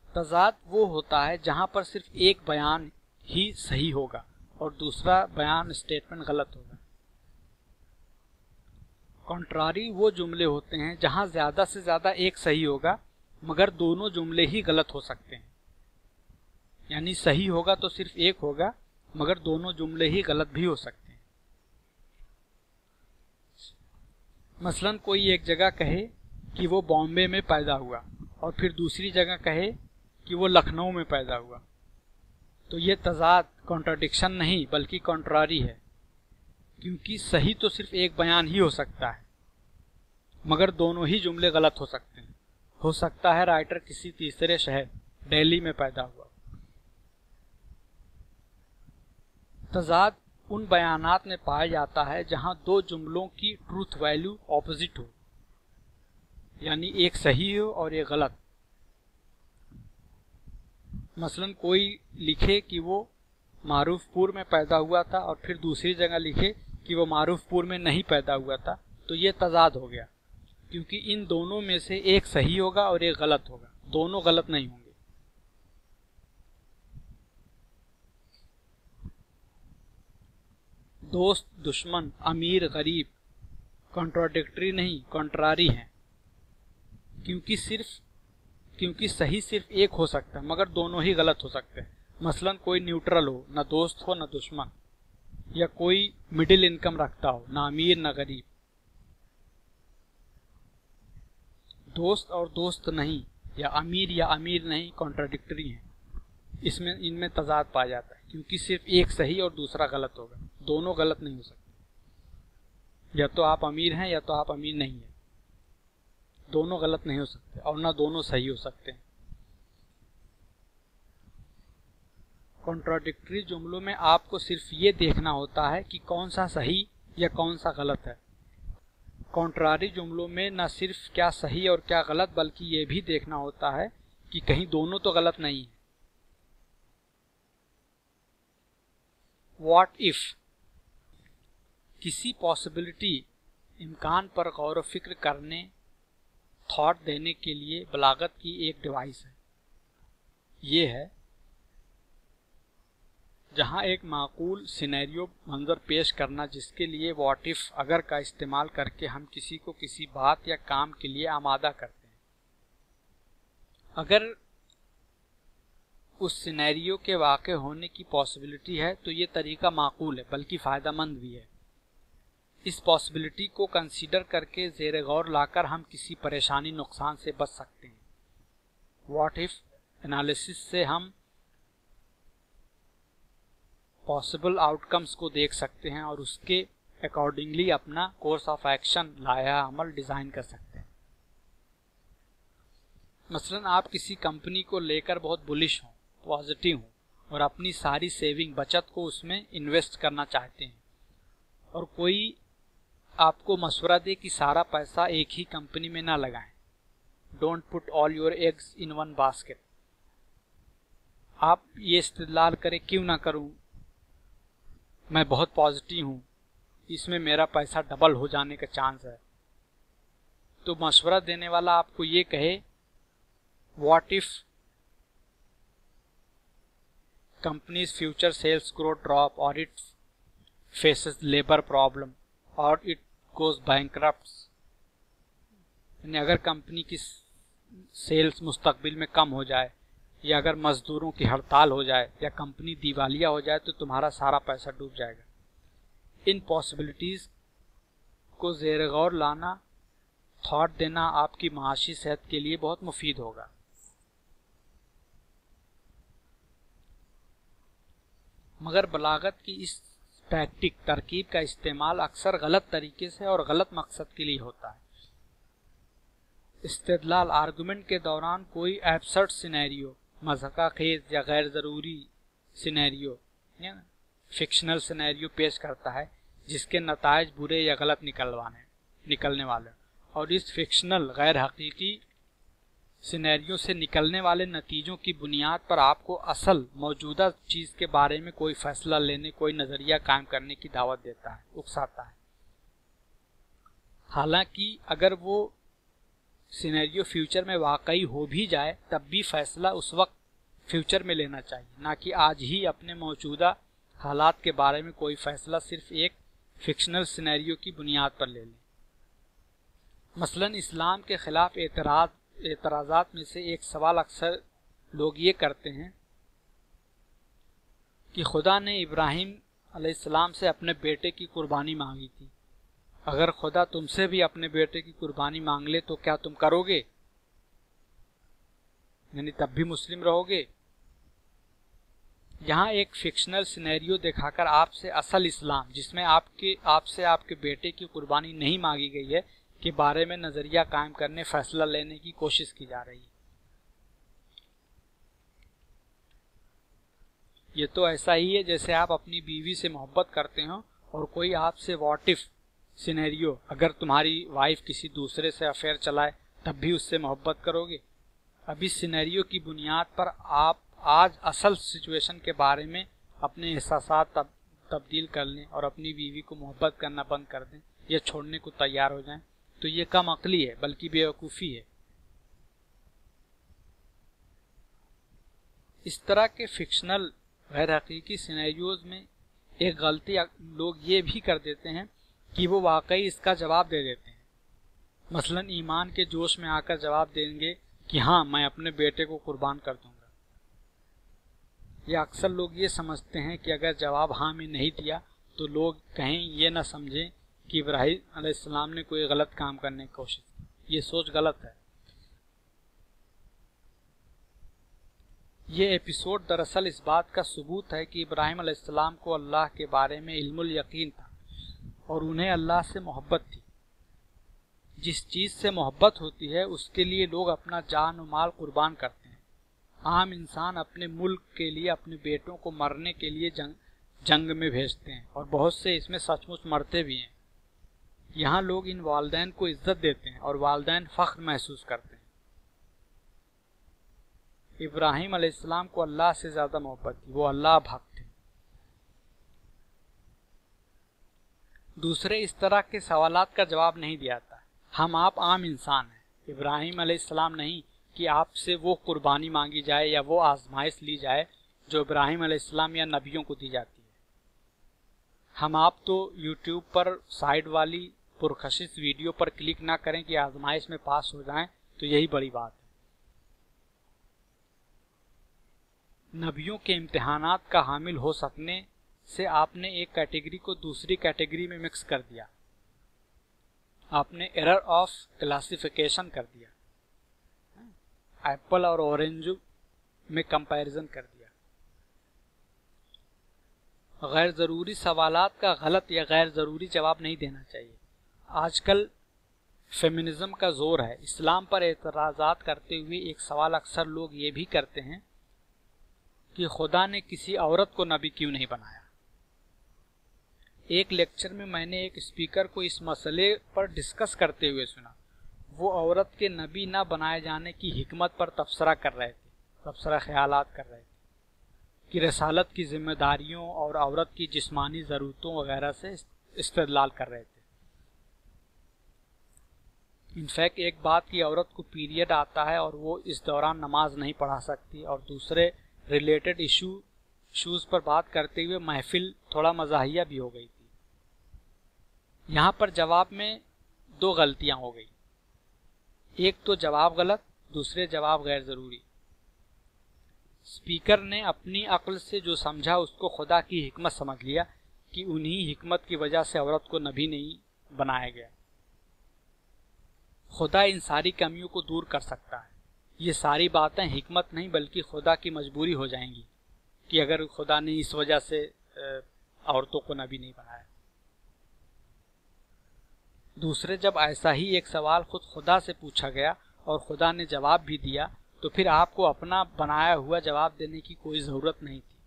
तज़ाद वो होता है जहां पर सिर्फ एक बयान ही सही होगा और दूसरा बयान, स्टेटमेंट गलत होगा। कॉन्ट्रारी वो जुमले होते हैं जहां ज्यादा से ज्यादा एक सही होगा मगर दोनों जुमले ही गलत हो सकते हैं। यानी सही होगा तो सिर्फ एक होगा मगर दोनों जुमले ही गलत भी हो सकते हैं। मसलन कोई एक जगह कहे कि वो बॉम्बे में पैदा हुआ और फिर दूसरी जगह कहे कि वो लखनऊ में पैदा हुआ, तो ये तज़ाद, कॉन्ट्राडिक्शन नहीं बल्कि कॉन्ट्रारी है, क्योंकि सही तो सिर्फ एक बयान ही हो सकता है मगर दोनों ही जुमले गलत हो सकते हैं। हो सकता है राइटर किसी तीसरे शहर दिल्ली में पैदा हुआ। तज़ाद उन बयानात में पाया जाता है जहां दो जुमलों की ट्रूथ वैल्यू ऑपोजिट हो, यानी एक सही हो और एक गलत। मसलन कोई लिखे कि वो मारूफपुर में पैदा हुआ था और फिर दूसरी जगह लिखे कि वो मारूफपुर में नहीं पैदा हुआ था, तो ये तज़ाद हो गया, क्योंकि इन दोनों में से एक सही होगा और एक गलत होगा, दोनों गलत नहीं होंगे। दोस्त, दुश्मन, अमीर, गरीब कॉन्ट्राडिक्टरी नहीं, कॉन्ट्रारी हैं, क्योंकि सही सिर्फ एक हो सकता है मगर दोनों ही गलत हो सकते हैं। मसलन कोई न्यूट्रल हो, ना दोस्त हो ना दुश्मन, या कोई मिडिल इनकम रखता हो, ना अमीर ना गरीब। दोस्त और दोस्त नहीं या अमीर नहीं कॉन्ट्राडिक्टरी हैं। इसमें इनमें तजाद पाया जाता है, क्योंकि सिर्फ एक सही और दूसरा गलत होगा, दोनों गलत नहीं हो सकते। या तो आप अमीर हैं या तो आप अमीर नहीं हैं, दोनों गलत नहीं हो सकते और ना दोनों सही हो सकते हैं। कॉन्ट्राडिक्टरी जुमलों में आपको सिर्फ ये देखना होता है कि कौन सा सही या कौन सा गलत है। कॉन्ट्रारी जुमलों में न सिर्फ क्या सही और क्या गलत, बल्कि ये भी देखना होता है कि कहीं दोनों तो गलत नहीं है। व्हाट इफ, किसी पॉसिबिलिटी, इम्कान पर गौर व फिक्र करने, थॉट देने के लिए बलागत की एक डिवाइस है। ये है जहां एक माकूल सिनेरियो मंजर पेश करना जिसके लिए व्हाट इफ अगर का इस्तेमाल करके हम किसी को किसी बात या काम के लिए आमादा करते हैं। अगर उस सिनेरियो के वाक़े होने की पॉसिबिलिटी है तो ये तरीका माकूल है, बल्कि फ़ायदेमंद भी है। इस पॉसिबिलिटी को कंसीडर करके ज़ेर गौर लाकर हम किसी परेशानी नुकसान से बच सकते हैं। व्हाट इफ एनालिसिस से हम पॉसिबल आउटकम्स को देख सकते हैं और उसके अकॉर्डिंगली अपना कोर्स ऑफ एक्शन, लाया अमल डिज़ाइन कर सकते हैं। मसलन आप किसी कंपनी को लेकर बहुत बुलिश हों, पॉजिटिव हों और अपनी सारी सेविंग बचत को उसमें इन्वेस्ट करना चाहते हैं, और कोई आपको मशवरा दे कि सारा पैसा एक ही कंपनी में ना लगाएं, don't put all your eggs in one basket. आप ये इस्तेदलाल करें, क्यों ना करूं, मैं बहुत पॉजिटिव हूं, इसमें मेरा पैसा डबल हो जाने का चांस है। तो मशवरा देने वाला आपको ये कहे what if companies future cells grow drop और इट फेसेस लेबर प्रॉब्लम और इट गोज बैंकरप्ट। यानी अगर कंपनी की सेल्स मुस्तकबिल में कम हो जाए, या अगर मजदूरों की हड़ताल हो जाए, या कंपनी दिवालिया हो जाए, तो तुम्हारा सारा पैसा डूब जाएगा। इन पॉसिबिलिटीज को ज़ेर गौर लाना, थॉट देना आपकी माशी सेहत के लिए बहुत मुफीद होगा। मगर बलागत की इस टैक्टिक, तरकीब का इस्तेमाल अक्सर गलत तरीके से और गलत मकसद के लिए होता है। इस्तेदलाल आर्गुमेंट के दौरान कोई एब्सर्ड सिनेरियो, मज़ाक़ खेज या गैर ज़रूरी सिनेरियो, फिक्शनल सिनेरियो पेश करता है जिसके नताइज बुरे या गलत निकलने वाले, और इस फिक्शनल गैर हकीकी सिनेरियो से निकलने वाले नतीजों की बुनियाद पर आपको असल मौजूदा चीज़ के बारे में कोई फैसला लेने, कोई नज़रिया कायम करने की दावत देता है, उकसाता है। हालांकि अगर वो सिनेरियो फ्यूचर में वाकई हो भी जाए, तब भी फैसला उस वक्त फ्यूचर में लेना चाहिए, ना कि आज ही अपने मौजूदा हालात के बारे में कोई फैसला सिर्फ एक फिक्शनल सिनेरियो की बुनियाद पर ले लें। मसलन इस्लाम के खिलाफ एतराज़ात में से एक सवाल अक्सर लोग ये करते हैं कि खुदा ने इब्राहिम अलैहिस्सलाम से अपने बेटे की कुर्बानी मांगी थी, अगर खुदा तुमसे भी अपने बेटे की कुर्बानी मांग ले तो क्या तुम करोगे, यानी तब भी मुस्लिम रहोगे। यहाँ एक फिक्शनल सिनेरियो दिखाकर आपसे असल इस्लाम, जिसमें आपसे आपके बेटे की कुर्बानी नहीं मांगी गई है, के बारे में नजरिया कायम करने, फैसला लेने की कोशिश की जा रही है। ये तो ऐसा ही है जैसे आप अपनी बीवी से मोहब्बत करते हो और कोई आपसे व्हाट इफ सिनेरियो, अगर तुम्हारी वाइफ किसी दूसरे से अफेयर चलाए तब भी उससे मोहब्बत करोगे। अब इस सिनेरियो की बुनियाद पर आप आज असल सिचुएशन के बारे में अपने एहसासात तब्दील कर लें और अपनी बीवी को मोहब्बत करना बंद कर दें या छोड़ने को तैयार हो जाएं, तो ये कम अक्ली है, बल्कि बेवकूफ़ी है। इस तरह के फिक्शनल गैर हकीकी सिनेरियोज में एक गलती लोग ये भी कर देते हैं कि वो वाकई इसका जवाब दे देते हैं। मसलन ईमान के जोश में आकर जवाब देंगे कि हाँ, मैं अपने बेटे को कुर्बान कर दूंगा। या अक्सर लोग ये समझते हैं कि अगर जवाब हाँ में नहीं दिया तो लोग कहीं ये ना समझें कि इब्राहिम अलैहिस्सलाम ने कोई गलत काम करने की कोशिश की। ये सोच गलत है। ये एपिसोड दरअसल इस बात का सबूत है कि इब्राहिम अलैहिस्सलाम को अल्लाह के बारे में इल्मुल यकीन था और उन्हें अल्लाह से मोहब्बत थी। जिस चीज़ से मोहब्बत होती है उसके लिए लोग अपना जान और माल कुर्बान करते हैं। आम इंसान अपने मुल्क के लिए अपने बेटों को मरने के लिए जंग में भेजते हैं और बहुत से इसमें सचमुच मरते भी हैं। यहाँ लोग इन वालिदैन को इज्जत देते हैं और वालिदैन फ़ख्र महसूस करते हैं। इब्राहिम अलैहिस्सलाम को अल्लाह से ज़्यादा मोहब्बत थी, वो अल्लाह भक्त थे। दूसरे इस तरह के सवालात का जवाब नहीं दिया था। हम आप आम इंसान हैं, इब्राहिम अलैहिस्सलाम नहीं कि आपसे वो कुर्बानी मांगी जाए या वो आजमाइश ली जाए जो इब्राहिम अलैहिस्सलाम या नबियों को दी जाती है। हम आप तो यूट्यूब पर साइड वाली पुरकशिश वीडियो पर क्लिक ना करें कि आजमाइश में पास हो जाएं, तो यही बड़ी बात है। नबियों के इम्तिहानात का हामिल हो सकने से आपने एक कैटेगरी को दूसरी कैटेगरी में मिक्स कर दिया। आपने एरर ऑफ क्लासिफिकेशन कर दिया, एप्पल और ऑरेंज में कंपैरिजन कर दिया। गैर ज़रूरी सवालात का गलत या गैर ज़रूरी जवाब नहीं देना चाहिए। आजकल फेमिनिज्म का जोर है। इस्लाम पर एतराज़ात करते हुए एक सवाल अक्सर लोग ये भी करते हैं कि खुदा ने किसी औरत को नबी क्यों नहीं बनाया। एक लेक्चर में मैंने एक स्पीकर को इस मसले पर डिस्कस करते हुए सुना। वो औरत के नबी न बनाए जाने की हिकमत पर तबसरा कर रहे थे, तबसरा ख्यालात कर रहे थे कि रसालत की जिम्मेदारियों और औरत की जिस्मानी ज़रूरतों वगैरह से इस्तेदलाल कर रहे थे। इनफैक्ट एक बात की औरत को पीरियड आता है और वो इस दौरान नमाज नहीं पढ़ा सकती, और दूसरे रिलेटेड इशूज़ पर बात करते हुए महफिल थोड़ा मज़ाहिया भी हो गई थी। यहाँ पर जवाब में दो गलतियाँ हो गई। एक तो जवाब गलत, दूसरे जवाब गैर ज़रूरी। स्पीकर ने अपनी अक्ल से जो समझा उसको खुदा की हिकमत समझ लिया कि उन्हीं हिकमत की वजह से औरत को नबी नहीं बनाया गया। खुदा इन सारी कमियों को दूर कर सकता है। ये सारी बातें हिकमत नहीं बल्कि खुदा की मजबूरी हो जाएंगी कि अगर खुदा ने इस वजह से औरतों को नबी नहीं बनाया। दूसरे, जब ऐसा ही एक सवाल खुद खुदा से पूछा गया और खुदा ने जवाब भी दिया, तो फिर आपको अपना बनाया हुआ जवाब देने की कोई ज़रूरत नहीं थी।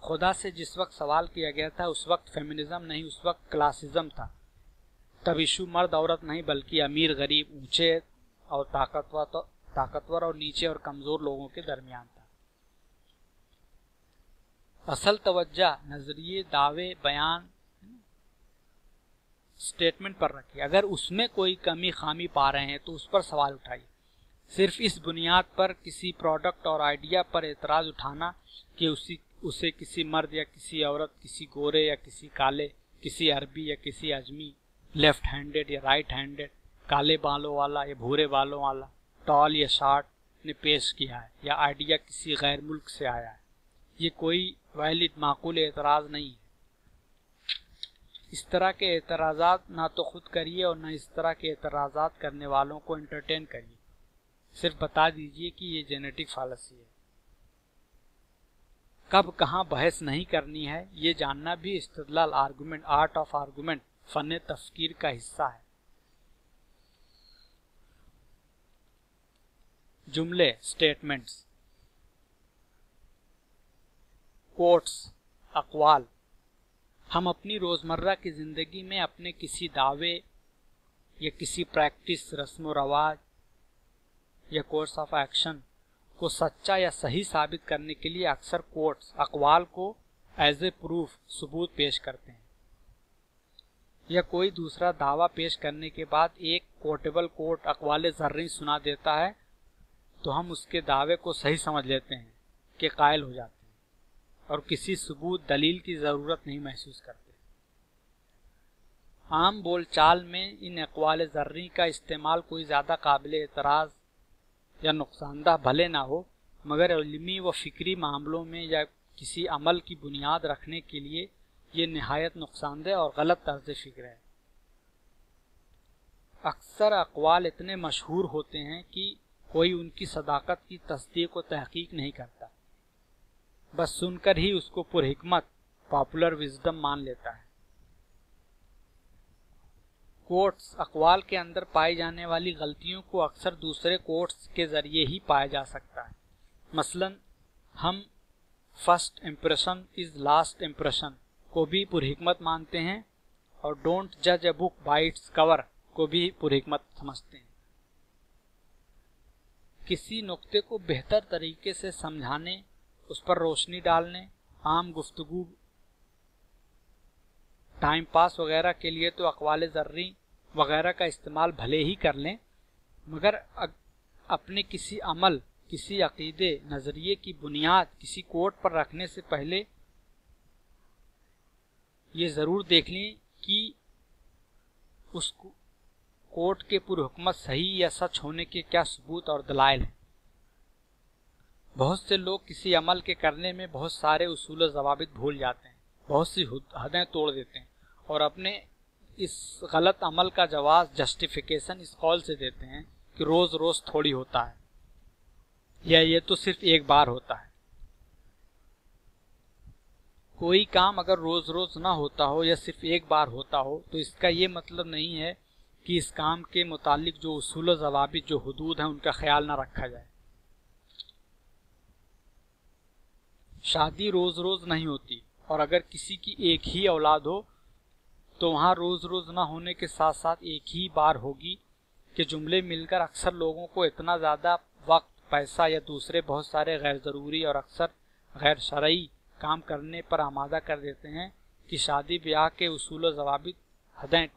खुदा से जिस वक्त सवाल किया गया था उस वक्त फेमिनिज्म नहीं, उस वक्त क्लासिज्म था। तब इशू मर्द औरत नहीं बल्कि अमीर गरीब, ऊंचे और ताकतवर और नीचे और कमज़ोर लोगों के दरमियान था। असल तवज्जो नजरिए, दावे, बयान, स्टेटमेंट पर रखिए। अगर उसमें कोई कमी खामी पा रहे हैं तो उस पर सवाल उठाइए। सिर्फ इस बुनियाद पर किसी प्रोडक्ट और आइडिया पर एतराज़ उठाना कि उसे किसी मर्द या किसी औरत, किसी गोरे या किसी काले, किसी अरबी या किसी अजमी, लेफ्ट हैंडेड या राइट हैंडेड, काले बालों वाला या भूरे बालों वाला, टॉल या शॉर्ट ने पेश किया है या आइडिया किसी गैर मुल्क से आया है, ये कोई वैलिड माकूल एतराज़ नहीं है। इस तरह के एतराज़ात ना तो खुद करिए और ना इस तरह के एतराज़ात करने वालों को एंटरटेन करिए। सिर्फ बता दीजिए कि ये जेनेटिक फालसी है। कब कहाँ बहस नहीं करनी है ये जानना भी इस्तिदलाल, आर्गुमेंट, आर्ट ऑफ आर्गुमेंट, फन तफकीर का हिस्सा है। जुमले, स्टेटमेंट्स, कोट्स, अक़वाल हम अपनी रोज़मर्रा की ज़िंदगी में अपने किसी दावे या किसी प्रैक्टिस, रस्म व रवाज या कोर्स ऑफ एक्शन को सच्चा या सही साबित करने के लिए अक्सर कोट्स, अक़वाल को एज ए प्रूफ, सबूत पेश करते हैं। या कोई दूसरा दावा पेश करने के बाद एक कोटेबल कोट, अक़वाल ज़र्री सुना देता है तो हम उसके दावे को सही समझ लेते हैं कि कायल हो जाते हैं और किसी सबूत, दलील की ज़रूरत नहीं महसूस करते। आम बोलचाल में इन अक़वाल ज़र्री का इस्तेमाल कोई ज़्यादा काबिल एतराज़ या नुकसानदा भले ना हो, मगर इल्मी व फ़िक्री मामलों में या किसी अमल की बुनियाद रखने के लिए ये निहायत नुकसानदेह और गलत तर्ज़ फ़िक्र है। अक्सर अक़वाल इतने मशहूर होते हैं कि कोई उनकी सदाकत की तस्दीक व तहकीक नहीं करता, बस सुनकर ही उसको पुरहिकमत पॉपुलर विजडम मान लेता है। कोट्स अक़वाल के अंदर पाई जाने वाली गलतियों को अक्सर दूसरे कोट्स के जरिए ही पाया जा सकता है। मसलन हम first impression is last impression को भी पुरहिकमत मानते हैं और डोंट जज a book by its cover को भी पुरहिकमत समझते हैं। किसी नुक्ते को बेहतर तरीके से समझाने, उस पर रोशनी डालने, आम गुफ्तगू, टाइम पास वगैरह के लिए तो अक़वाल ज़र्री वगैरह का इस्तेमाल भले ही कर लें, मगर अपने किसी अमल, किसी अकीदे, नज़रिए की बुनियाद किसी कोट पर रखने से पहले ये ज़रूर देख लें कि उस कोट के पुरहुकमत सही या सच होने के क्या सबूत और दलाइल हैं। बहुत से लोग किसी अमल के करने में बहुत सारे उसूल ज़वाबित भूल जाते हैं, बहुत सी हदें तोड़ देते हैं और अपने इस गलत अमल का जवाब जस्टिफिकेशन इस कौल से देते हैं कि रोज़ रोज़ थोड़ी होता है या ये तो सिर्फ एक बार होता है। कोई काम अगर रोज़ रोज़ ना होता हो या सिर्फ एक बार होता हो तो इसका ये मतलब नहीं है कि इस काम के मुतालिक जो उसूल ज़वाबित, जो हुदूद हैं, उनका ख्याल ना रखा जाए। शादी रोज़ रोज़ नहीं होती और अगर किसी की एक ही औलाद हो तो वहाँ रोज़ रोज़ ना होने के साथ साथ एक ही बार होगी कि जुमले मिलकर अक्सर लोगों को इतना ज़्यादा वक्त, पैसा या दूसरे बहुत सारे गैर ज़रूरी और अक्सर गैर शरई काम करने पर आमादा कर देते हैं कि शादी ब्याह के उसूल ज़वाबित, हदें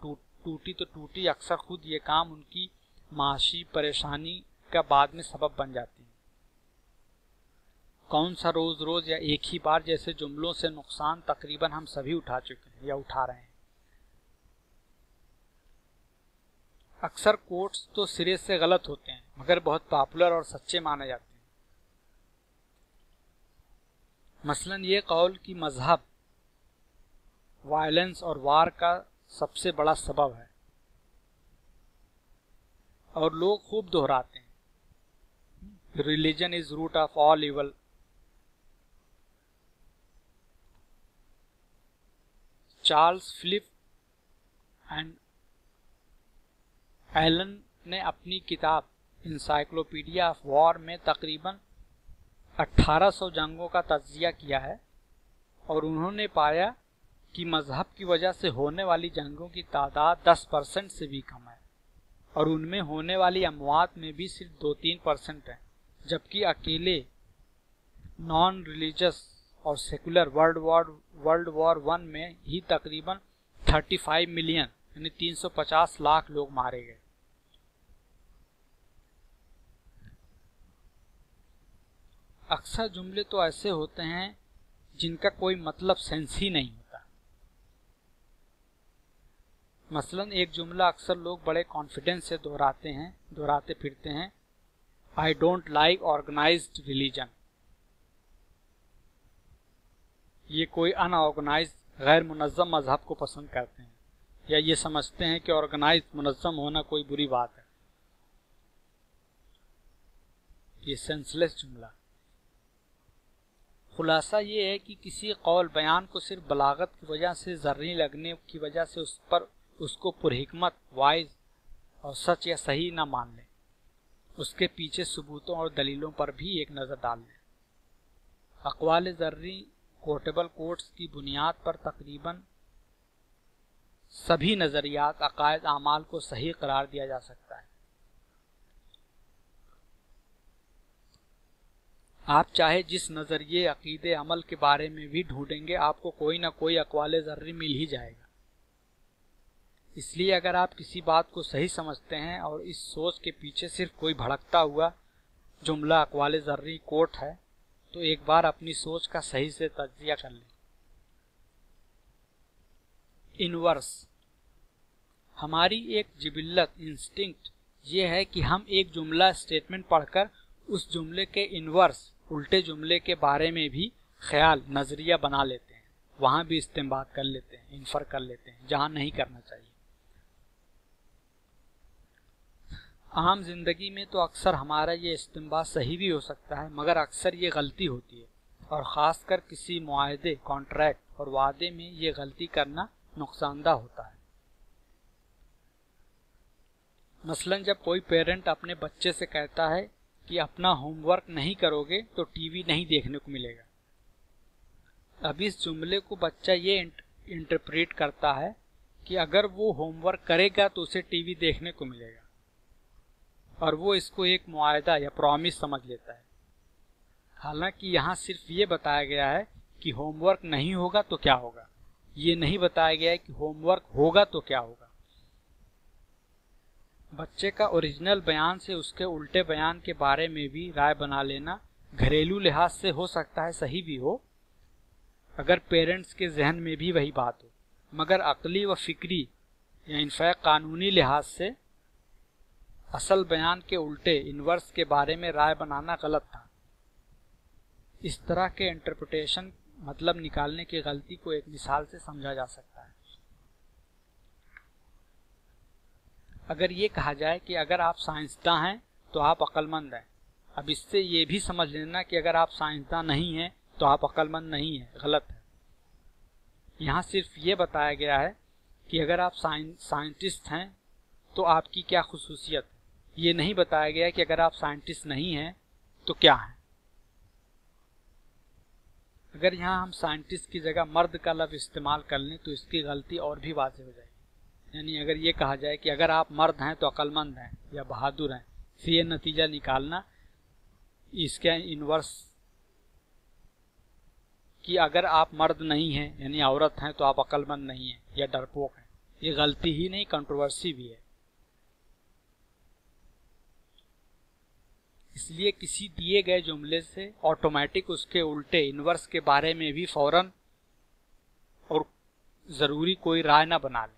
टूटी तो टूटी, अक्सर खुद ये काम उनकी माशी परेशानी का बाद में सबब बन जाती है। कौन सा रोज़ रोज़ या एक ही बार जैसे जुमलों से नुकसान तकरीबन हम सभी उठा चुके हैं या उठा रहे हैं। अक्सर कोट्स तो सिरे से गलत होते हैं मगर बहुत पॉपुलर और सच्चे माने जाते हैं। मसलन ये कौल कि मजहब वायलेंस और वार का सबसे बड़ा सबब है और लोग खूब दोहराते हैं, religion is root of all evil. Charles Philip and Allen ने अपनी किताब इंसाइक्लोपीडिया ऑफ वॉर में तकरीबन 1800 जंगों का तज्जिया किया है और उन्होंने पाया कि मजहब की वजह से होने वाली जंगों की तादाद 10% से भी कम है और उनमें होने वाली अमवात में भी सिर्फ 2-3% है, जबकि अकेले नॉन रिलीजियस और सेकुलर वर्ल्ड वॉर 1 में ही तकरीबन 35 मिलियन यानी 350 लाख लोग मारे गए। अक्सर जुमले तो ऐसे होते हैं जिनका कोई मतलब सेंस ही नहीं होता। मसलन एक जुमला अक्सर लोग बड़े कॉन्फिडेंस से दोहराते फिरते हैं, I don't like organised religion. ये कोई अनऑर्गेनाइज्ड गैर मुनज़्ज़म मजहब को पसंद करते हैं या ये समझते हैं कि ऑर्गेनाइज्ड मुनज़्ज़म होना कोई बुरी बात है। ये सेंसलेस जुमला। खुलासा ये है कि किसी कौल बयान को सिर्फ बलागत की वजह से ज़र्री लगने की वजह से उसको पुरहिकमत, वाइज और सच या सही ना मान लें, उसके पीछे सबूतों और दलीलों पर भी एक नज़र डाल लें। अक़वाल ज़र्री कोटेबल कोट्स की बुनियाद पर तकरीबन सभी नज़रियात, अकायद, आमाल को सही करार दिया जा सकता है। आप चाहे जिस नज़रिए, अकीदे, अमल के बारे में भी ढूंढेंगे आपको कोई ना कोई अक़वाल ज़र्री मिल ही जाएगा। इसलिए अगर आप किसी बात को सही समझते हैं और इस सोच के पीछे सिर्फ कोई भड़कता हुआ जुमला अक़वाल ज़र्री कोट है तो एक बार अपनी सोच का सही से तज्जिया कर लें। इनवर्स। हमारी एक जिबिल्लत, इंस्टिंक्ट ये है कि हम एक जुमला स्टेटमेंट पढ़कर उस जुमले के इनवर्स, उल्टे जुमले के बारे में भी ख्याल, नज़रिया बना लेते हैं, वहाँ भी इस्तेमाल कर लेते हैं, इन्फर कर लेते हैं जहाँ नहीं करना चाहिए। आम जिंदगी में तो अक्सर हमारा ये इस्तेमाल सही भी हो सकता है, मगर अक्सर ये गलती होती है, और ख़ासकर किसी मुआहदे, कॉन्ट्रैक्ट और वादे में ये गलती करना नुकसानदा होता है। मसलन जब कोई पेरेंट अपने बच्चे से कहता है कि अपना होमवर्क नहीं करोगे तो टीवी नहीं देखने को मिलेगा। अब इस जुमले को बच्चा ये इंटरप्रेट करता है कि अगर वो होमवर्क करेगा तो उसे टीवी देखने को मिलेगा, और वो इसको एक मुआहदा या प्रॉमिस समझ लेता है। हालांकि यहाँ सिर्फ ये बताया गया है कि होमवर्क नहीं होगा तो क्या होगा, ये नहीं बताया गया है कि होमवर्क होगा तो क्या होगा। बच्चे का ओरिजिनल बयान से उसके उल्टे बयान के बारे में भी राय बना लेना घरेलू लिहाज से हो सकता है सही भी हो, अगर पेरेंट्स के जहन में भी वही बात हो, मगर अकली व फिक्री या इनफैक्ट कानूनी लिहाज से असल बयान के उल्टे इनवर्स के बारे में राय बनाना गलत था। इस तरह के इंटरप्रिटेशन मतलब निकालने की गलती को एक मिसाल से समझा जा सकता है। अगर ये कहा जाए कि अगर आप साइंसदान हैं तो आप अक्लमंद हैं, अब इससे ये भी समझ लेना कि अगर आप साइंसदान नहीं हैं तो आप अक्लमंद नहीं हैं, गलत है। यहाँ सिर्फ ये बताया गया है कि अगर आप साइंटिस्ट हैं तो आपकी क्या खुसूसियत है, ये नहीं बताया गया कि अगर आप साइंटिस्ट नहीं हैं तो क्या है। अगर यहाँ हम साइंटिस्ट की जगह मर्द का लफ्ज़ इस्तेमाल कर लें तो इसकी गलती और भी वाज़ेह हो जाएगी। यानी अगर ये कहा जाए कि अगर आप मर्द हैं तो अक्लमंद हैं या बहादुर हैं, फिर ये नतीजा निकालना इसके इनवर्स कि अगर आप मर्द नहीं हैं यानी औरत हैं तो आप अक्लमंद नहीं हैं या डरपोक हैं, ये गलती ही नहीं कंट्रोवर्सी भी है। इसलिए किसी दिए गए जुमले से ऑटोमेटिक उसके उल्टे इनवर्स के बारे में भी फौरन और ज़रूरी कोई राय ना बना लें,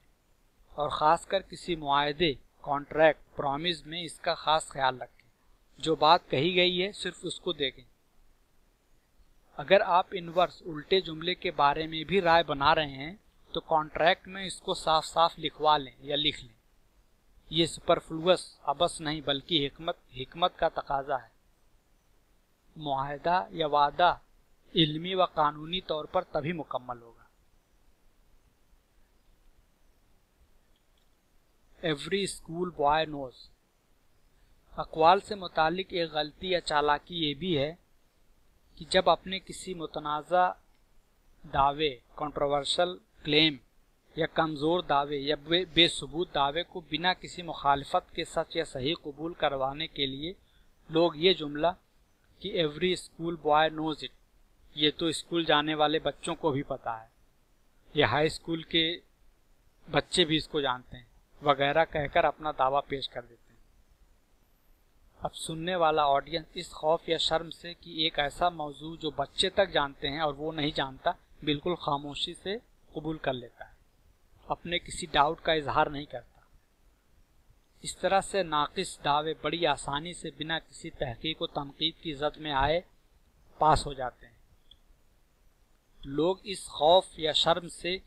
और ख़ासकर किसी मुआहदे, कॉन्ट्रैक्ट, प्रॉमिस में इसका ख़ास ख्याल रखें। जो बात कही गई है सिर्फ उसको देखें। अगर आप इनवर्स उल्टे जुमले के बारे में भी राय बना रहे हैं तो कॉन्ट्रैक्ट में इसको साफ साफ लिखवा लें या लिख लें। ये सुपरफ्लुअस अबस नहीं बल्कि हिकमत का तकाजा है। मुआहदा या वादा इल्मी व कानूनी तौर पर तभी मुकम्मल होगा। Every school boy knows. अक़वाल से मुतालिक एक गलती या चालाकी ये भी है कि जब अपने किसी मुतनाज़ा दावे, कंट्रोवर्शियल क्लेम या कमज़ोर दावे या बेसबूत दावे को बिना किसी मुखालफत के सच या सही कबूल करवाने के लिए लोग ये जुमला कि every school boy knows it, ये तो स्कूल जाने वाले बच्चों को भी पता है, या हाई स्कूल के बच्चे भी इसको जानते हैं, वगैरह कहकर अपना दावा पेश कर देते हैं। अब सुनने वाला ऑडियंस इस खौफ या शर्म से कि एक ऐसा मौजू जो बच्चे तक जानते हैं और वो नहीं जानता, बिल्कुल खामोशी से कबूल कर लेता है, अपने किसी डाउट का इजहार नहीं करता। इस तरह से नाकिस दावे बड़ी आसानी से बिना किसी तहकीक व तनकीद की जद में आए पास हो जाते हैं। लोग इस खौफ या शर्म से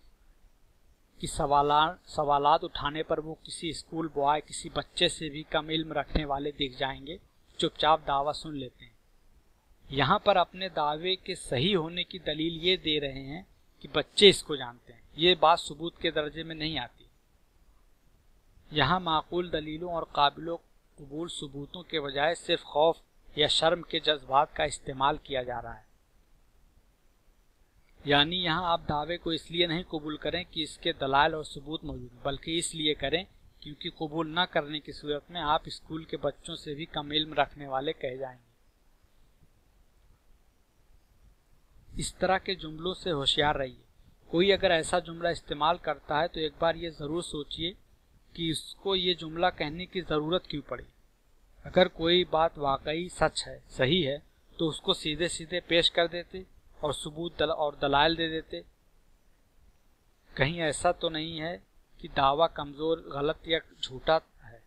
कि सवालात उठाने पर वो किसी स्कूल बॉय, किसी बच्चे से भी कम इल्म रखने वाले दिख जाएंगे, चुपचाप दावा सुन लेते हैं। यहाँ पर अपने दावे के सही होने की दलील ये दे रहे हैं कि बच्चे इसको जानते हैं। ये बात सबूत के दर्जे में नहीं आती। यहाँ माकूल दलीलों और काबिलो कबूल सबूतों के बजाय सिर्फ खौफ या शर्म के जज्बात का इस्तेमाल किया जा रहा है। यानी यहाँ आप दावे को इसलिए नहीं कबूल करें कि इसके दलाल और सबूत मौजूद हैं, बल्कि इसलिए करें क्योंकि कबूल न करने की सूरत में आप स्कूल के बच्चों से भी कम इल्म रखने वाले कहे जाएंगे। इस तरह के जुमलों से होशियार रहिए। कोई अगर ऐसा जुमला इस्तेमाल करता है तो एक बार ये ज़रूर सोचिए कि उसको ये जुमला कहने की ज़रूरत क्यों पड़ी। अगर कोई बात वाकई सच है, सही है, तो उसको सीधे सीधे पेश कर देते और सबूत और दलाइल दे देते। कहीं ऐसा तो नहीं है कि दावा कमज़ोर, गलत या झूठा है,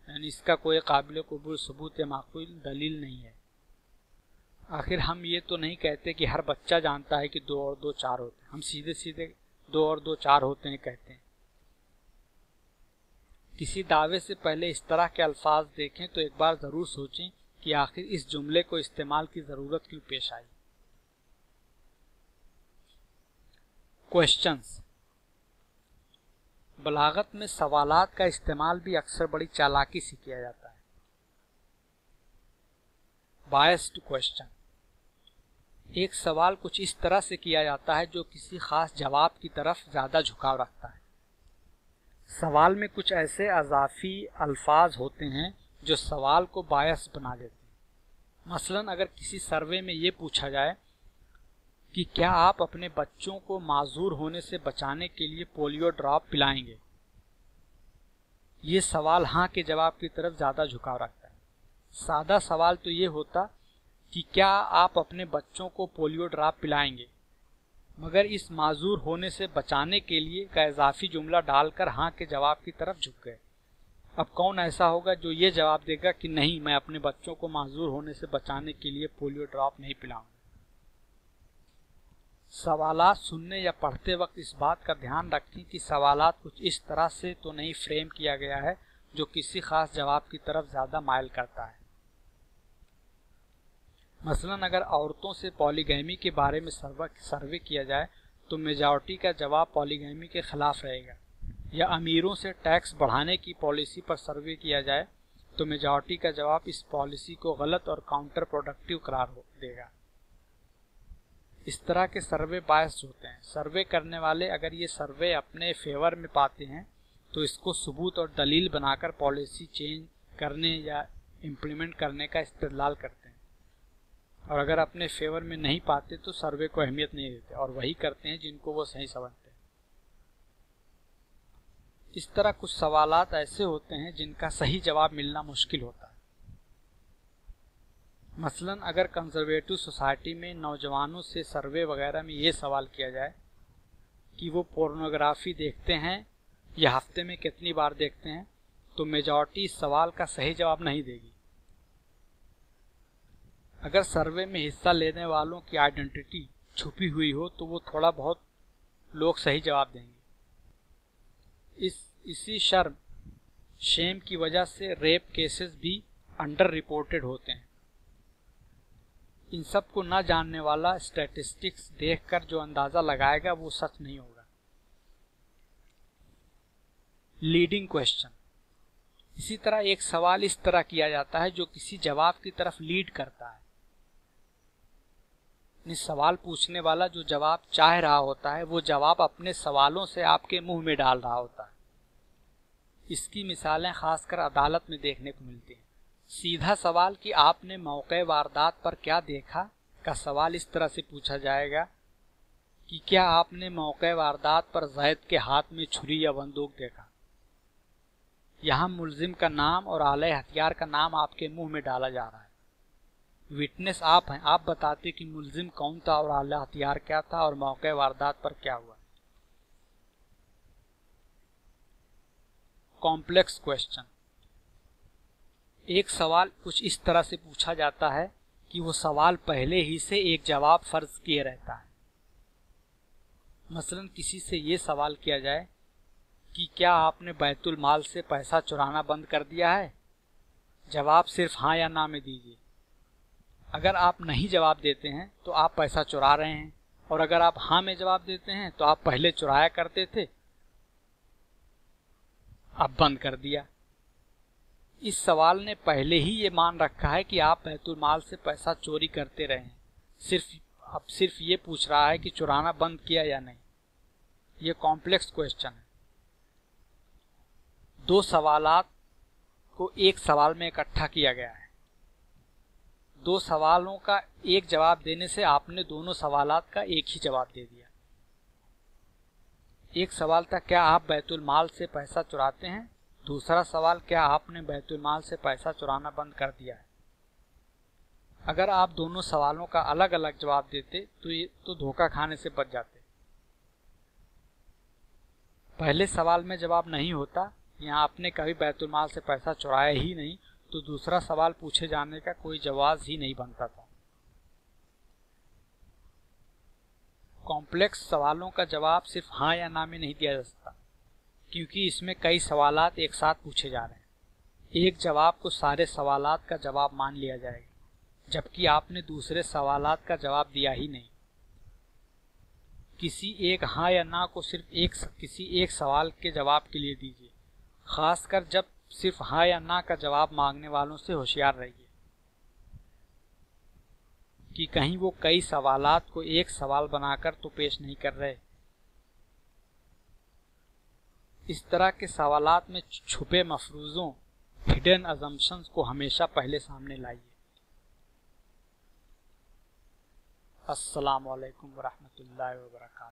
यानी इसका कोई काबिल कबूल सबूत या माकूल दलील नहीं है। आखिर हम ये तो नहीं कहते कि हर बच्चा जानता है कि 2 और 2 4 होते हैं। हम सीधे सीधे 2 और 2 4 होते हैं कहते हैं। किसी दावे से पहले इस तरह के अल्फाज देखें तो एक बार जरूर सोचें कि आखिर इस जुमले को इस्तेमाल की जरूरत क्यों पेश आई। क्वेश्चंस। बलागत में सवालात का इस्तेमाल भी अक्सर बड़ी चालाकी से किया जाता है। Biased question. एक सवाल कुछ इस तरह से किया जाता है जो किसी खास जवाब की तरफ ज्यादा झुकाव रखता है। सवाल में कुछ ऐसे अजाफी अल्फाज होते हैं जो सवाल को बायस बना देते हैं। मसलन अगर किसी सर्वे में ये पूछा जाए कि क्या आप अपने बच्चों को माजूर होने से बचाने के लिए पोलियो ड्रॉप पिलाएंगे, ये सवाल हाँ के जवाब की तरफ ज्यादा झुकाव रखता है। सादा सवाल तो ये होता कि क्या आप अपने बच्चों को पोलियो ड्रॉप पिलाएंगे, मगर इस माजूर होने से बचाने के लिए का इजाफी जुमला डालकर हाँ के जवाब की तरफ झुक गए। अब कौन ऐसा होगा जो ये जवाब देगा कि नहीं, मैं अपने बच्चों को माजूर होने से बचाने के लिए पोलियो ड्रॉप नहीं पिलाऊंगा। सवालात सुनने या पढ़ते वक्त इस बात का ध्यान रखें कि सवालात कुछ इस तरह से तो नहीं फ्रेम किया गया है जो किसी खास जवाब की तरफ ज्यादा माइल करता है। मसलन अगर औरतों से पॉलीगैमी के बारे में सर्वे किया जाए तो मेजॉरिटी का जवाब पॉलीगैमी के खिलाफ रहेगा, या अमीरों से टैक्स बढ़ाने की पॉलिसी पर सर्वे किया जाए तो मेजॉरिटी का जवाब इस पॉलिसी को गलत और काउंटर प्रोडक्टिव करार देगा। इस तरह के सर्वे बायस्ड होते हैं। सर्वे करने वाले अगर ये सर्वे अपने फेवर में पाते हैं तो इसको सबूत और दलील बनाकर पॉलिसी चेंज करने या इम्प्लीमेंट करने का इस्तेदलाल करते हैं, और अगर अपने फेवर में नहीं पाते तो सर्वे को अहमियत नहीं देते और वही करते हैं जिनको वो सही समझते हैं। इस तरह कुछ सवालात ऐसे होते हैं जिनका सही जवाब मिलना मुश्किल होता है। मसलन अगर कंजर्वेटिव सोसाइटी में नौजवानों से सर्वे वगैरह में ये सवाल किया जाए कि वो पोर्नोग्राफी देखते हैं या हफ्ते में कितनी बार देखते हैं, तो मेजॉरिटी इस सवाल का सही जवाब नहीं देगी। अगर सर्वे में हिस्सा लेने वालों की आइडेंटिटी छुपी हुई हो तो वो थोड़ा बहुत लोग सही जवाब देंगे। इसी शेम की वजह से रेप केसेस भी अंडर रिपोर्टेड होते हैं। इन सब को न जानने वाला स्टैटिस्टिक्स देखकर जो अंदाजा लगाएगा वो सच नहीं होगा। Leading question. इसी तरह एक सवाल इस तरह किया जाता है जो किसी जवाब की तरफ लीड करता है। सवाल पूछने वाला जो जवाब चाह रहा होता है वो जवाब अपने सवालों से आपके मुंह में डाल रहा होता है। इसकी मिसालें खासकर अदालत में देखने को मिलती हैं। सीधा सवाल कि आपने मौके वारदात पर क्या देखा का सवाल इस तरह से पूछा जाएगा कि क्या आपने मौके वारदात पर जैद के हाथ में छुरी या बंदूक देखा। यहाँ मुल्जिम का नाम और आले हथियार का नाम आपके मुंह में डाला जा रहा है। विटनेस आप हैं, आप बताते कि मुल्जिम कौन था और आला हथियार क्या था और मौके वारदात पर क्या हुआ। Complex question. एक सवाल कुछ इस तरह से पूछा जाता है कि वो सवाल पहले ही से एक जवाब फर्ज किए रहता है। मसलन किसी से ये सवाल किया जाए कि क्या आपने बैतुल माल से पैसा चुराना बंद कर दिया है, जवाब सिर्फ हाँ या ना में दीजिए। अगर आप नहीं जवाब देते हैं तो आप पैसा चुरा रहे हैं, और अगर आप हाँ में जवाब देते हैं तो आप पहले चुराया करते थे, अब बंद कर दिया। इस सवाल ने पहले ही ये मान रखा है कि आप बैतुल माल से पैसा चोरी करते रहे हैं, सिर्फ ये पूछ रहा है कि चुराना बंद किया या नहीं। ये कॉम्प्लेक्स क्वेश्चन है। दो सवालात को एक सवाल में इकट्ठा किया गया है। दो सवालों का एक जवाब देने से आपने दोनों सवालात का एक ही जवाब दे दिया। एक सवाल था क्या आप बैतुल माल से पैसा चुराते हैं, दूसरा सवाल क्या आपने बैतुल माल से पैसा चुराना बंद कर दिया है। अगर आप दोनों सवालों का अलग अलग जवाब देते तो धोखा खाने से बच जाते। पहले सवाल में जवाब नहीं होता, यहाँ आपने कभी बैतुल माल से पैसा चुराया ही नहीं, तो दूसरा सवाल पूछे जाने का कोई जवाब ही नहीं बनता था। कॉम्प्लेक्स सवालों का जवाब सिर्फ हाँ या ना में नहीं दिया जा सकता, क्योंकि इसमें कई सवालात एक साथ पूछे जा रहे हैं। एक जवाब को सारे सवालात का जवाब मान लिया जाएगा, जबकि आपने दूसरे सवालात का जवाब दिया ही नहीं। किसी एक हाँ या ना को सिर्फ किसी एक सवाल के जवाब के लिए दीजिए, खासकर जब सिर्फ हाँ या ना का जवाब मांगने वालों से होशियार रहिए कि कहीं वो कई सवालात को एक सवाल बनाकर तो पेश नहीं कर रहे। इस तरह के सवालात में छुपे मफरूजों, हिडन अजम्पशंस को हमेशा पहले सामने लाइए। अस्सलामु अलैकुम वरहमतुल्लाहि वबरकातुहू।